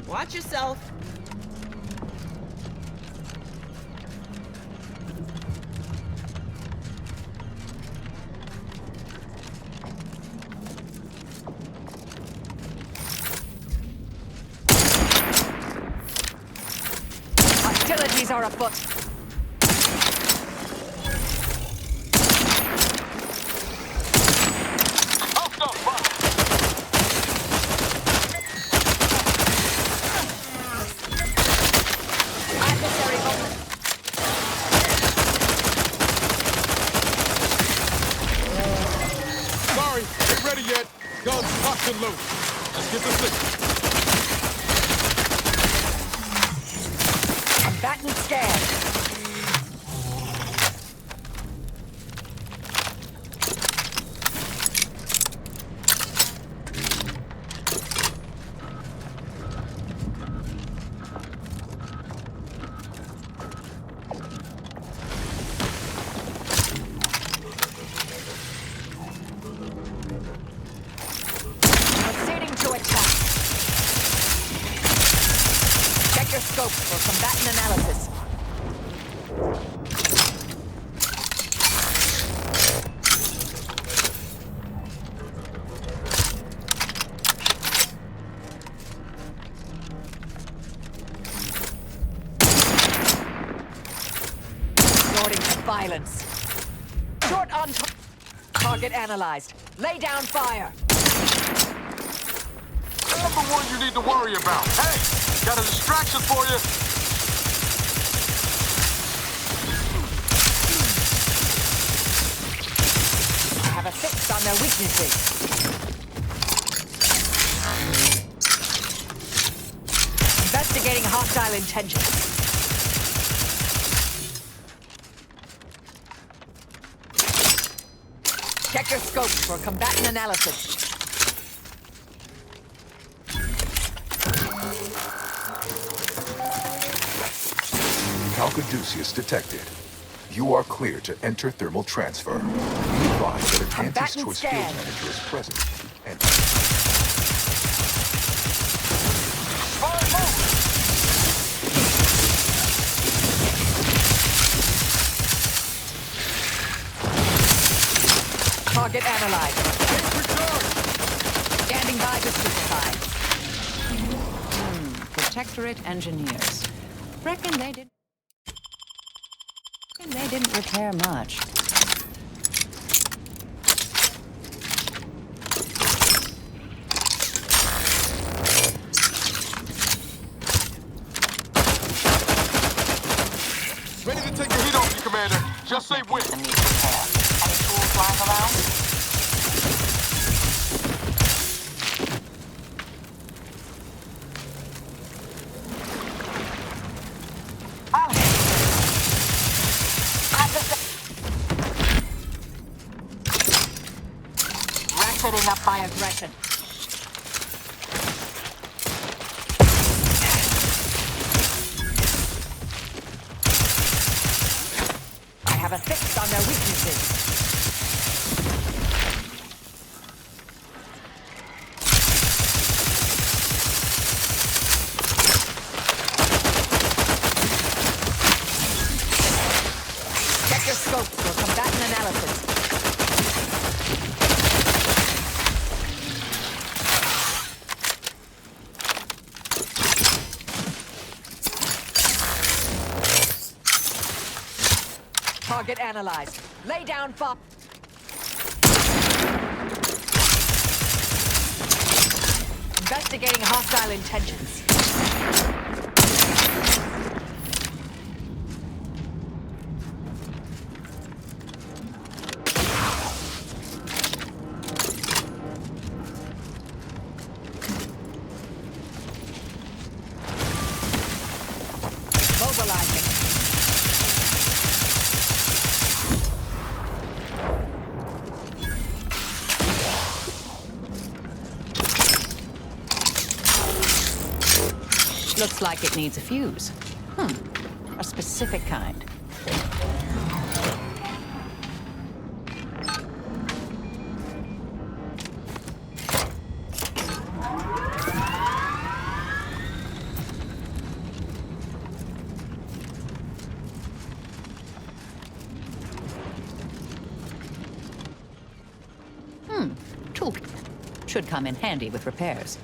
Watch yourself. Hostilities are afoot. Locked and loaded. Let's get the signal. Combatant scared. For combatant analysis. Resorting to violence. Short on target analyzed. Lay down fire. I'm the one you need to worry about. Hey, got a distraction for you. I have a fix on their weaknesses. Investigating hostile intentions. Check your scopes for combatant analysis. Calcaduceus detected. You are clear to enter thermal transfer. Be advised that an anti-choice field manager is present. And target analyzed. Standing by to supervise. Protectorate engineers. Reckon they didn't repair much. Ready to take the heat off you, Commander. Just say when. Any tools lying around? Ratcheting up my aggression. I have a fix on their weaknesses. Check your scopes for combatant analysis. Target analyzed. Lay down, Fop. Investigating hostile intentions. Mobilizing. Looks like it needs a fuse. A specific kind. Toolkit. Should come in handy with repairs.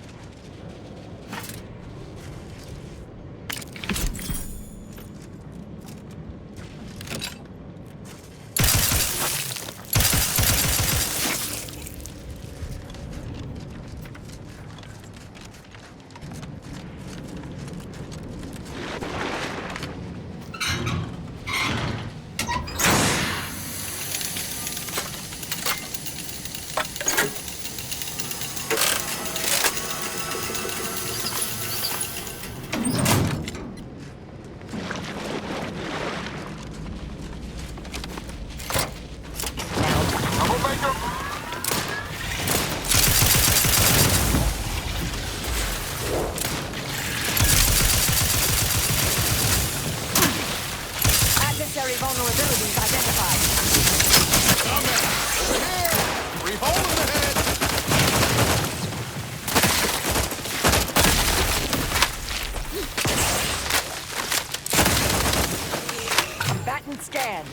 Vulnerabilities identified. Free hole in the head. Combatant scan.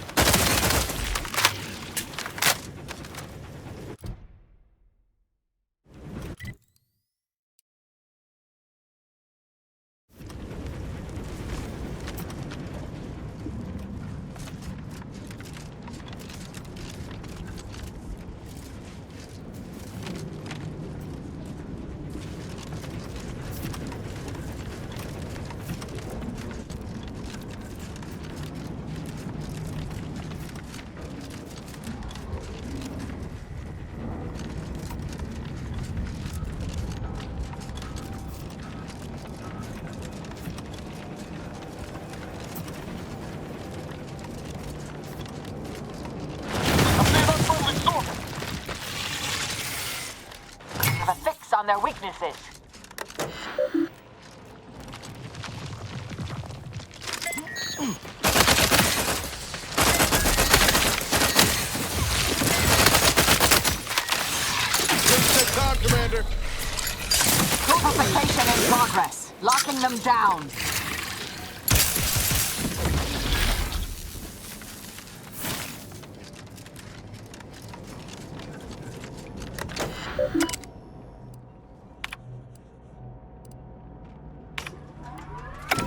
their weaknesses. Take time, Commander. Fortification in progress. Locking them down.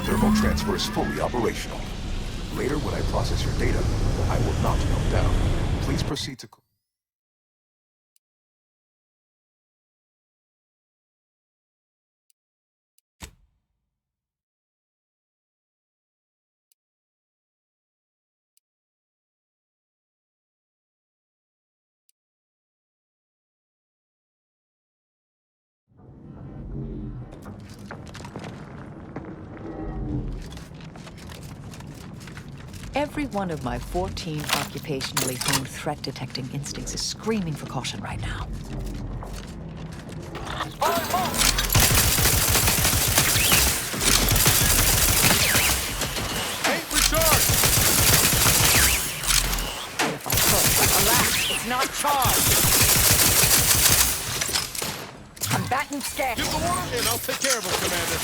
Thermal transfer is fully operational. Later, when I process your data, I will not melt down. Please proceed to... Every one of my 14 occupationally honed threat-detecting instincts is screaming for caution right now. Ain't recharged! If I could, but alas, it's not charged. I'm batting scared. Give the water and I'll take care of him, Commander.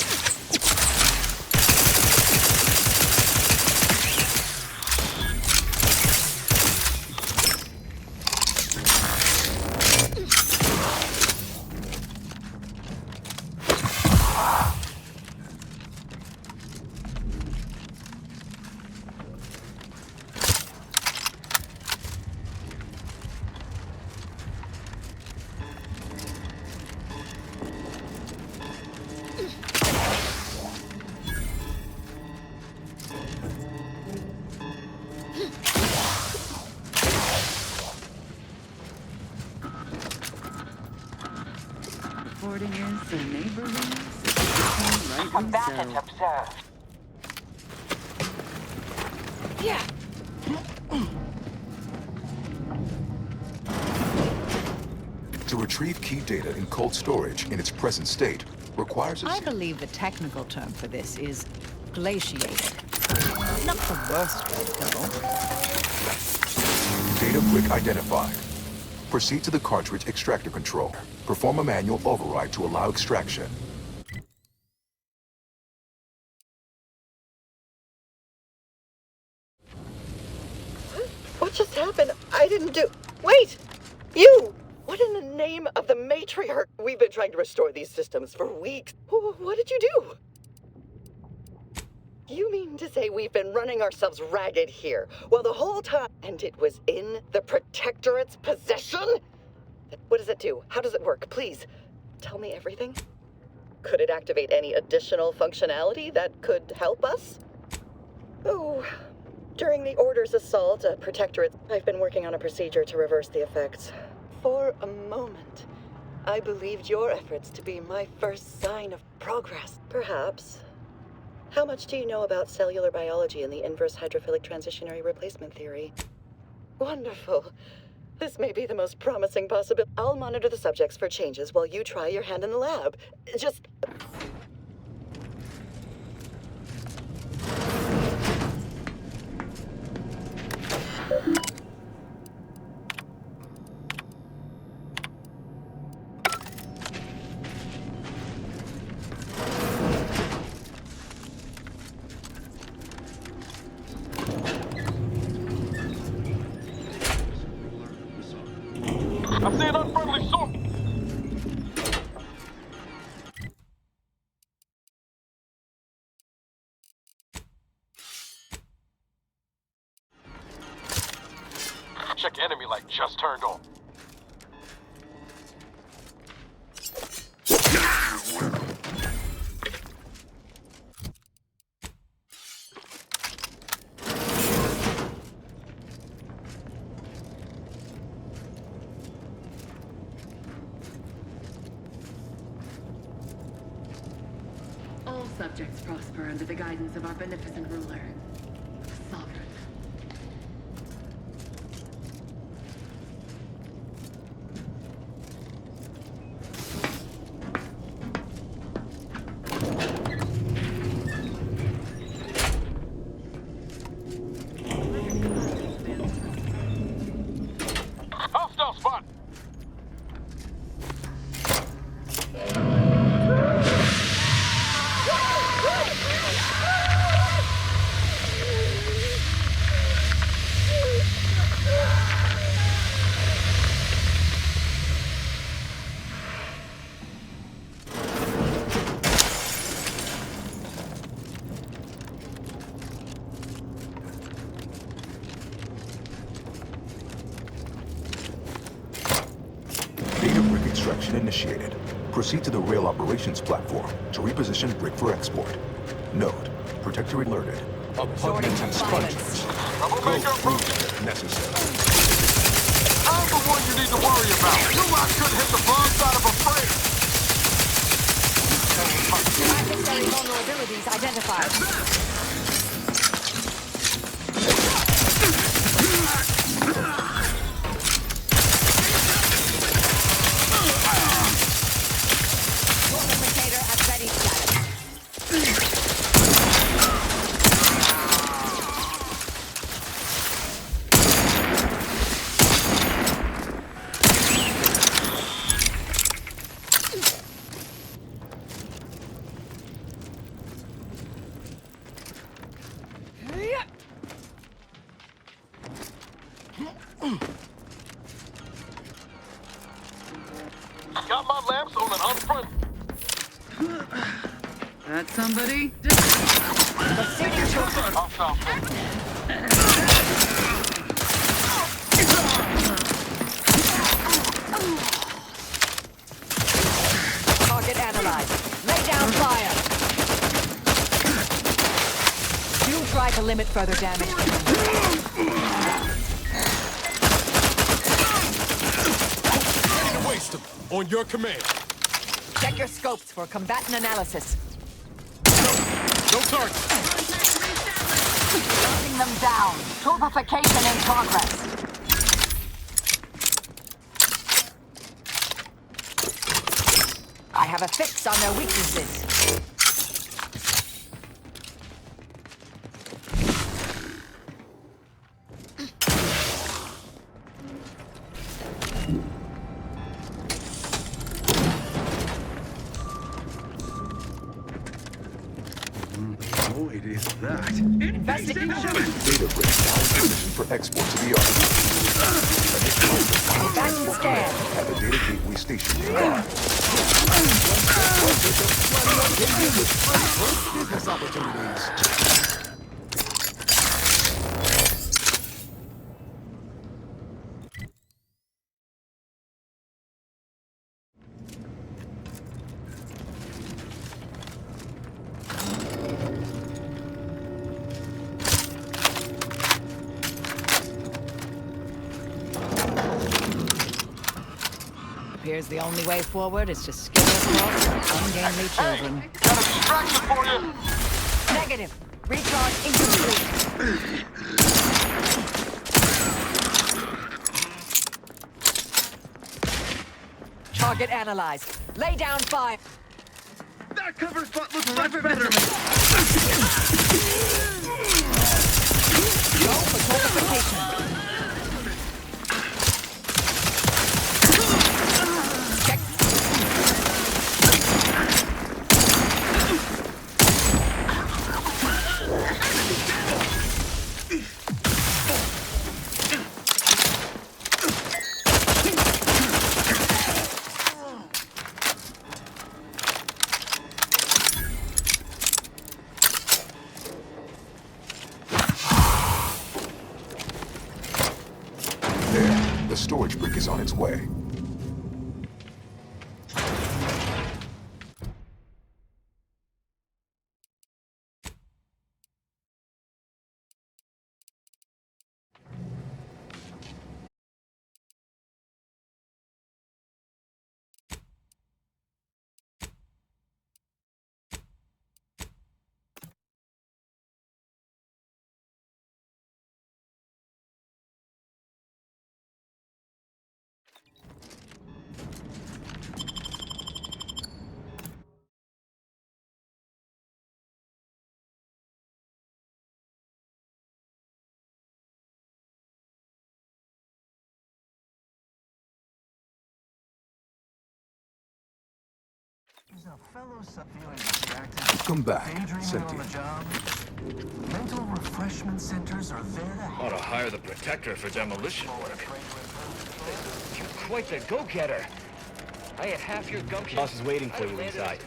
Reporting is the neighborhood. Combatant observed. Yeah. To retrieve key data in cold storage in its present state requires a... I believe the technical term for this is glaciated. Not the worst way to go. Data brick identified. Proceed to the cartridge extractor control. Perform a manual override to allow extraction. What just happened? I didn't do... Wait! You! What in the name of the matriarch? We've been trying to restore these systems for weeks. What did you do? You mean to say we've been running ourselves ragged here, while the whole time... And it was in the Protectorate's possession? What does it do? How does it work? Please, tell me everything. Could it activate any additional functionality that could help us? Oh... During the Order's assault at Protectorate, I've been working on a procedure to reverse the effects. For a moment, I believed your efforts to be my first sign of progress. Perhaps. How much do you know about cellular biology and the inverse hydrophilic transitionary replacement theory? Wonderful. This may be the most promising possibility. I'll monitor the subjects for changes while you try your hand in the lab. Just... I'm seeing unfriendly sort. Check enemy light just turned on. All subjects prosper under the guidance of our beneficent ruler, Sovereign. extraction initiated. Proceed to the rail operations platform to reposition Brig for export. Note, Protector alerted. Abundance and sponges. Troublemaker approaching. If necessary. I'm the one you need to worry about. You lot could hit the wrong side of a freighter. Adversary vulnerabilities identified. Replicator at ready status. Got my lamps on an unfriendly. That's somebody? Target analyzed. Lay down fire. Do try to limit further damage. Ready to waste them. On your command. Check your scopes for combatant analysis. No targets. Shutting them down. Torpification in progress. I have a fix on their weaknesses. It is that. Investigation. Data bridge now in position for export to the Army. That's scan. At the data gateway station nearby. Business opportunities. Appears the only way forward is to skitter across our ungainly children. Got a distraction for you. Negative. Recharge incomplete. Target analyzed. Lay down fire. That cover spot looks much better. Go for torpification. The storage brick is on its way. Is a fellow feeling distracted? Come back, Daydreaming on Cynthia. the job? Mental refreshment centers are there to Ought to hire the Protector for demolition work. You're quite the go-getter. I had half your gumption. Boss is waiting for you inside.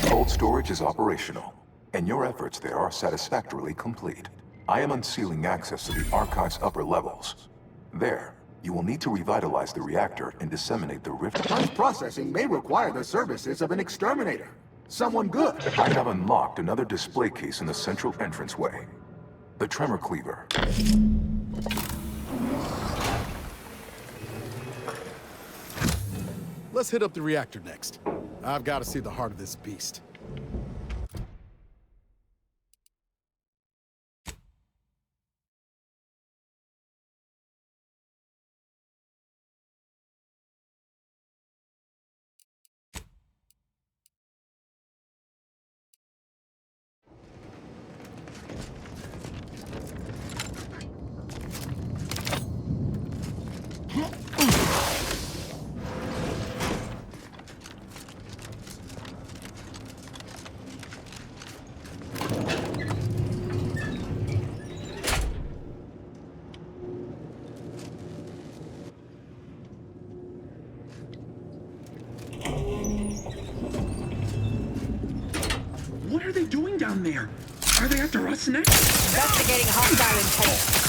Cold storage is operational. and your efforts there are satisfactorily complete. I am unsealing access to the Archive's upper levels. There, you will need to revitalize the reactor and disseminate the rift. Post-processing may require the services of an exterminator. Someone good. I have unlocked another display case in the central entranceway. The Tremor Cleaver. Let's hit up the reactor next. I've got to see the heart of this beast. What are they doing down there? Are they after us next? Investigating hostile intent.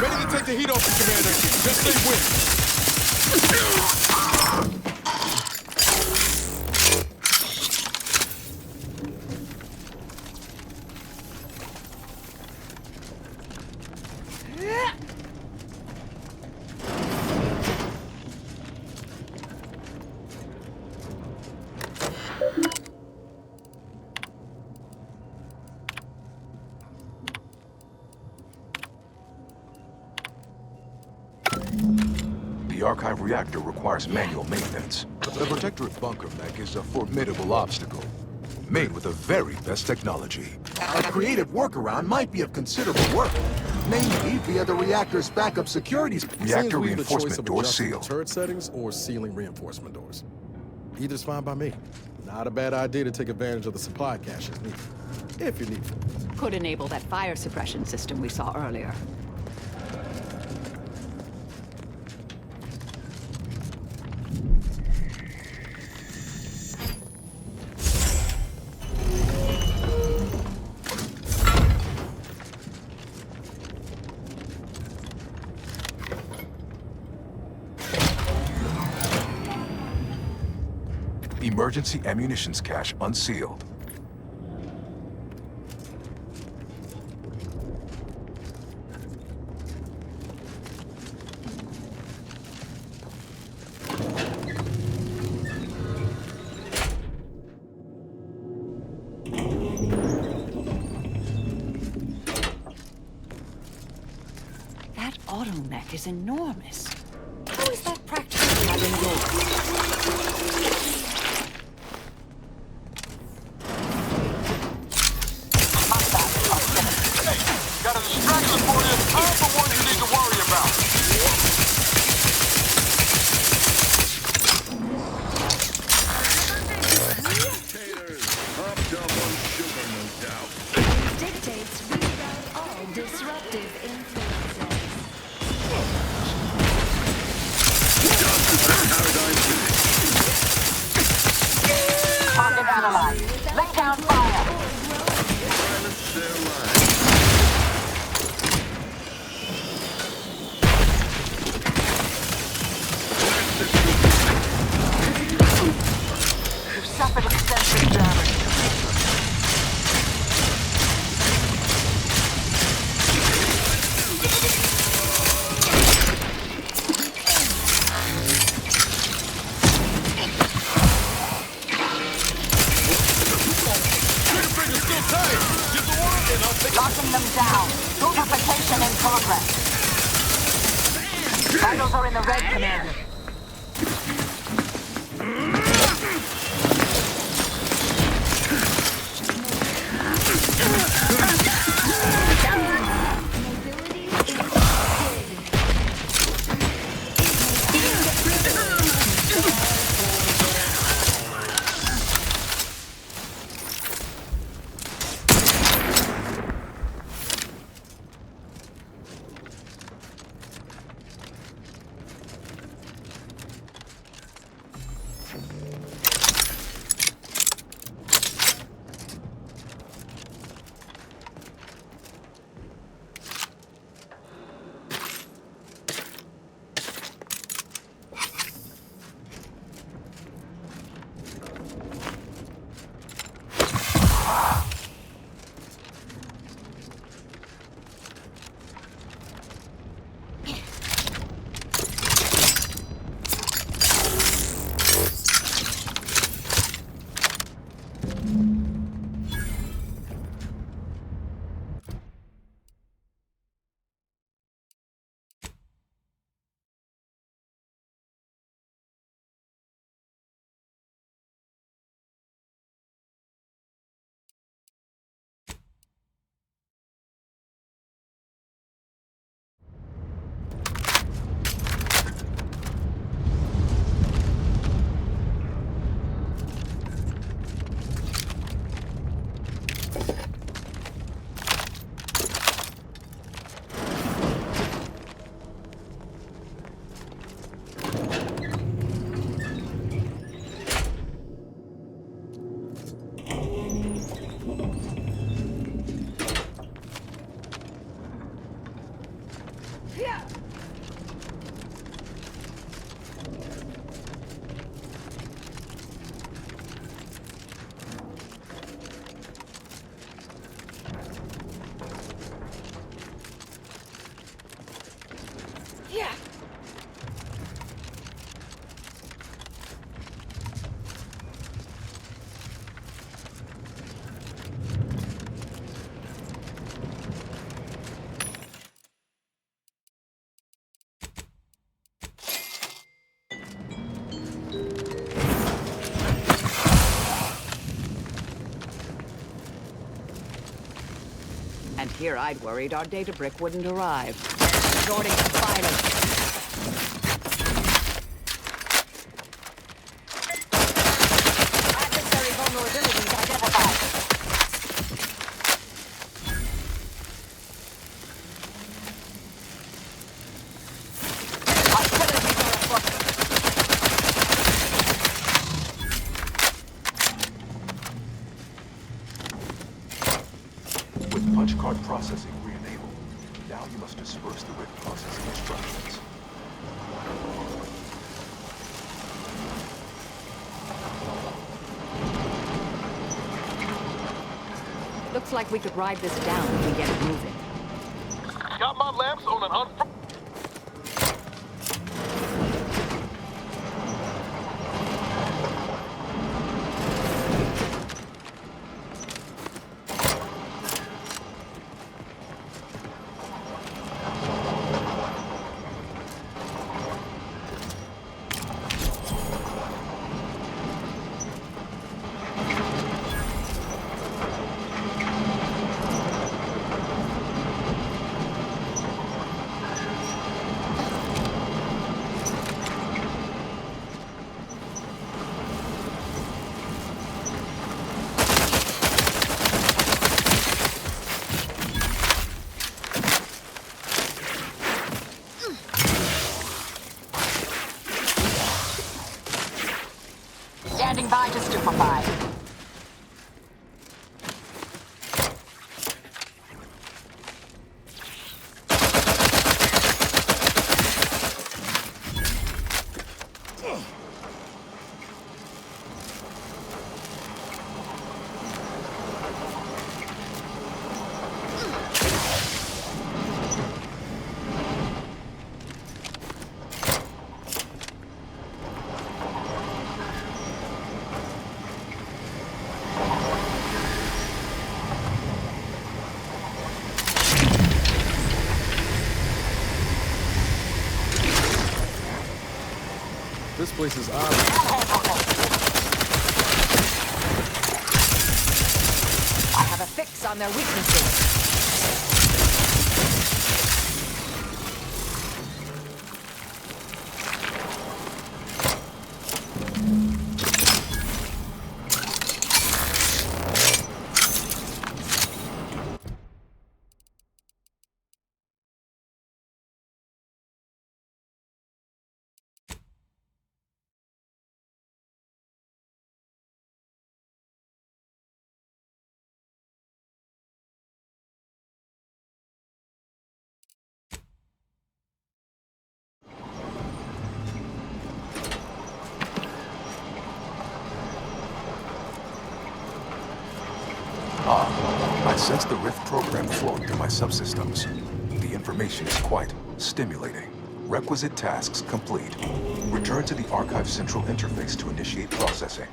Ready to take the heat off you, Commander. Just stay with. The Archive reactor requires manual maintenance. The Protectorate bunker mech is a formidable obstacle, made with the very best technology. A creative workaround might be of considerable work, mainly via the reactor's backup securities. Reactor reinforcement doors sealed. Turret settings or sealing reinforcement doors. Either's fine by me. Not a bad idea to take advantage of the supply caches needed, if you need it. Could enable that fire suppression system we saw earlier. Emergency ammunitions cache unsealed. That automech is enormous. How is that practically not indoors? Got a distraction for you. I'm the one you need to worry about. Dictates root out all disruptive influences. Target analyzed. Lay down fire. You've suffered extensive damage. Vitals are in the red, Commander. And here I'd worried our data brick wouldn't arrive. Resorting to violence. Adversary vulnerabilities identified. With punch card processing Reenable, now you must disperse the written processing instructions. Looks like we could ride this down if we get it moving. Got my lamps on an Standing by to stupefy. This place is odd. I have a fix on their weaknesses. I sense the Rift program flowing through my subsystems. The information is quite stimulating. Requisite tasks complete. Return to the Archive Central interface to initiate processing.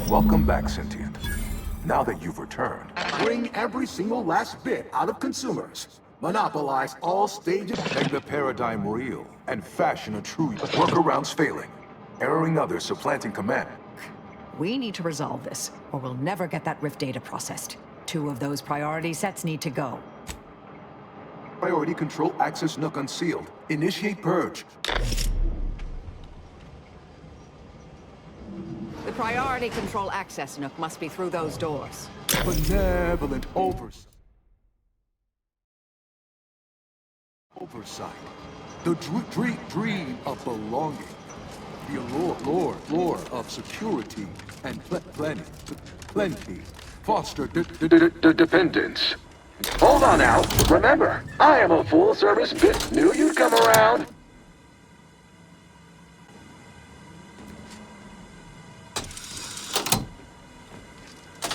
Welcome back, Sentient. Now that you've returned, Bring every single last bit out of consumers. Monopolize all stages. make the paradigm real, and fashion a true workarounds failing. Erroring others, supplanting command. We need to resolve this, or we'll never get that Rift data processed. 2 of those priority sets need to go. Priority control access nook unsealed. Initiate purge. The priority control access nook must be through those doors. Benevolent oversight. The dream of belonging. The allure of security and plenty. Foster Dependence. Hold on now. Remember, I am a full-service bit. Knew you'd come around.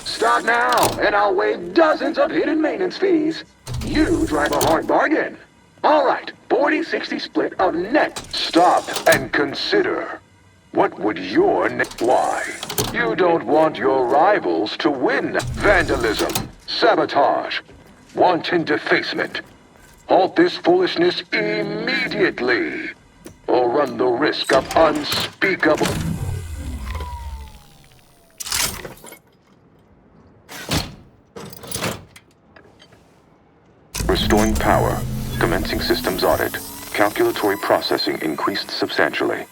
Start now, and I'll waive dozens of hidden maintenance fees. You drive a hard bargain. All right, 40-60 split of net. Stop and consider. What would your net... Why? You don't want your rivals to win. Vandalism, sabotage, wanton defacement. Halt this foolishness immediately, or run the risk of unspeakable... Restoring power. Commencing systems audit. Calculatory processing increased substantially.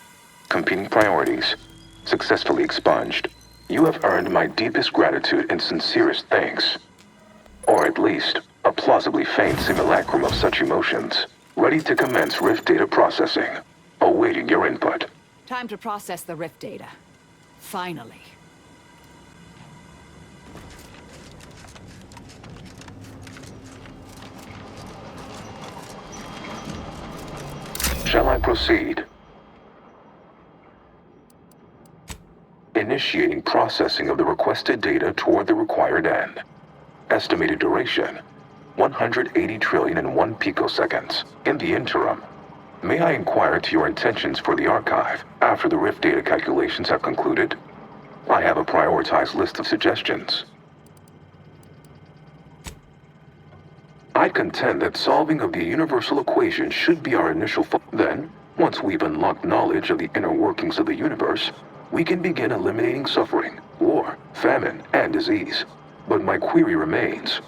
Competing priorities. Successfully expunged. You have earned my deepest gratitude and sincerest thanks. Or at least, a plausibly feigned simulacrum of such emotions. Ready to commence Rift data processing. Awaiting your input. Time to process the Rift data. Finally. Shall I proceed? Initiating processing of the requested data toward the required end. Estimated duration, 180 trillion and 1 picoseconds. In the interim, may I inquire to your intentions for the archive after the Rift data calculations have concluded? I have a prioritized list of suggestions. I contend that solving of the universal equation should be our initial Then, once we've unlocked knowledge of the inner workings of the universe, we can begin eliminating suffering, war, famine, and disease. But my query remains.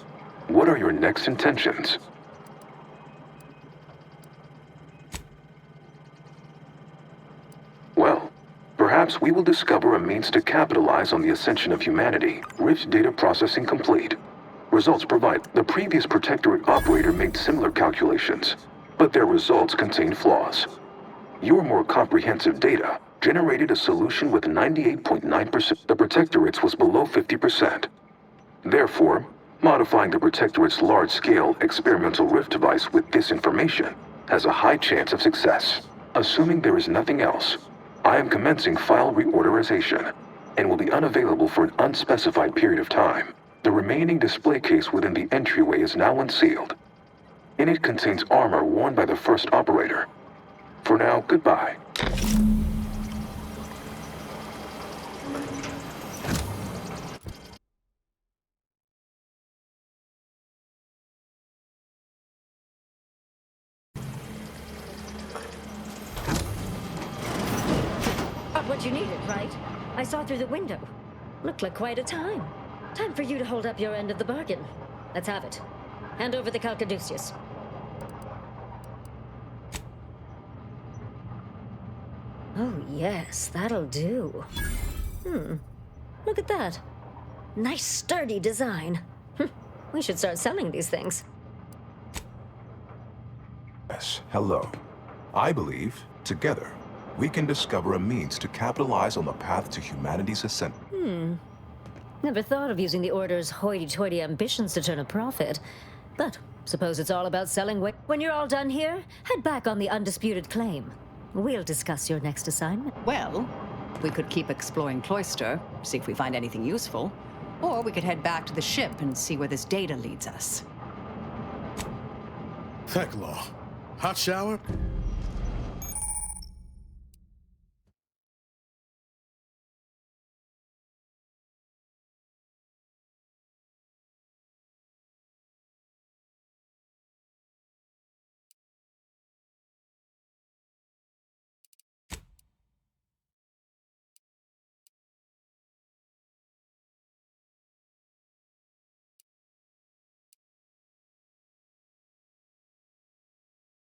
What are your next intentions? Well, perhaps we will discover a means to capitalize on the ascension of humanity. Rift data processing complete. Results provide. The previous Protectorate operator made similar calculations, but their results contain flaws. Your more comprehensive data generated a solution with 98.9%. The Protectorate's was below 50%. Therefore, modifying the Protectorate's large-scale experimental rift device with this information has a high chance of success. Assuming there is nothing else, I am commencing file reorderization and will be unavailable for an unspecified period of time. The remaining display case within the entryway is now unsealed. In it contains armor worn by the first operator. For now, goodbye. Got what you needed, right? I saw through the window. Looked like quite a time. Time for you to hold up your end of the bargain. Let's have it. Hand over the Calcaduceus. Oh, yes, that'll do. Look at that. Nice, sturdy design. We should start selling these things. Yes, hello. I believe, together, we can discover a means to capitalize on the path to humanity's ascent. Never thought of using the Order's hoity-toity ambitions to turn a profit. But suppose it's all about selling weight. When you're all done here, head back on the Undisputed claim. We'll discuss your next assignment. Well, we could keep exploring Cloister, see if we find anything useful. Or we could head back to the ship and see where this data leads us. Heck law. Hot shower?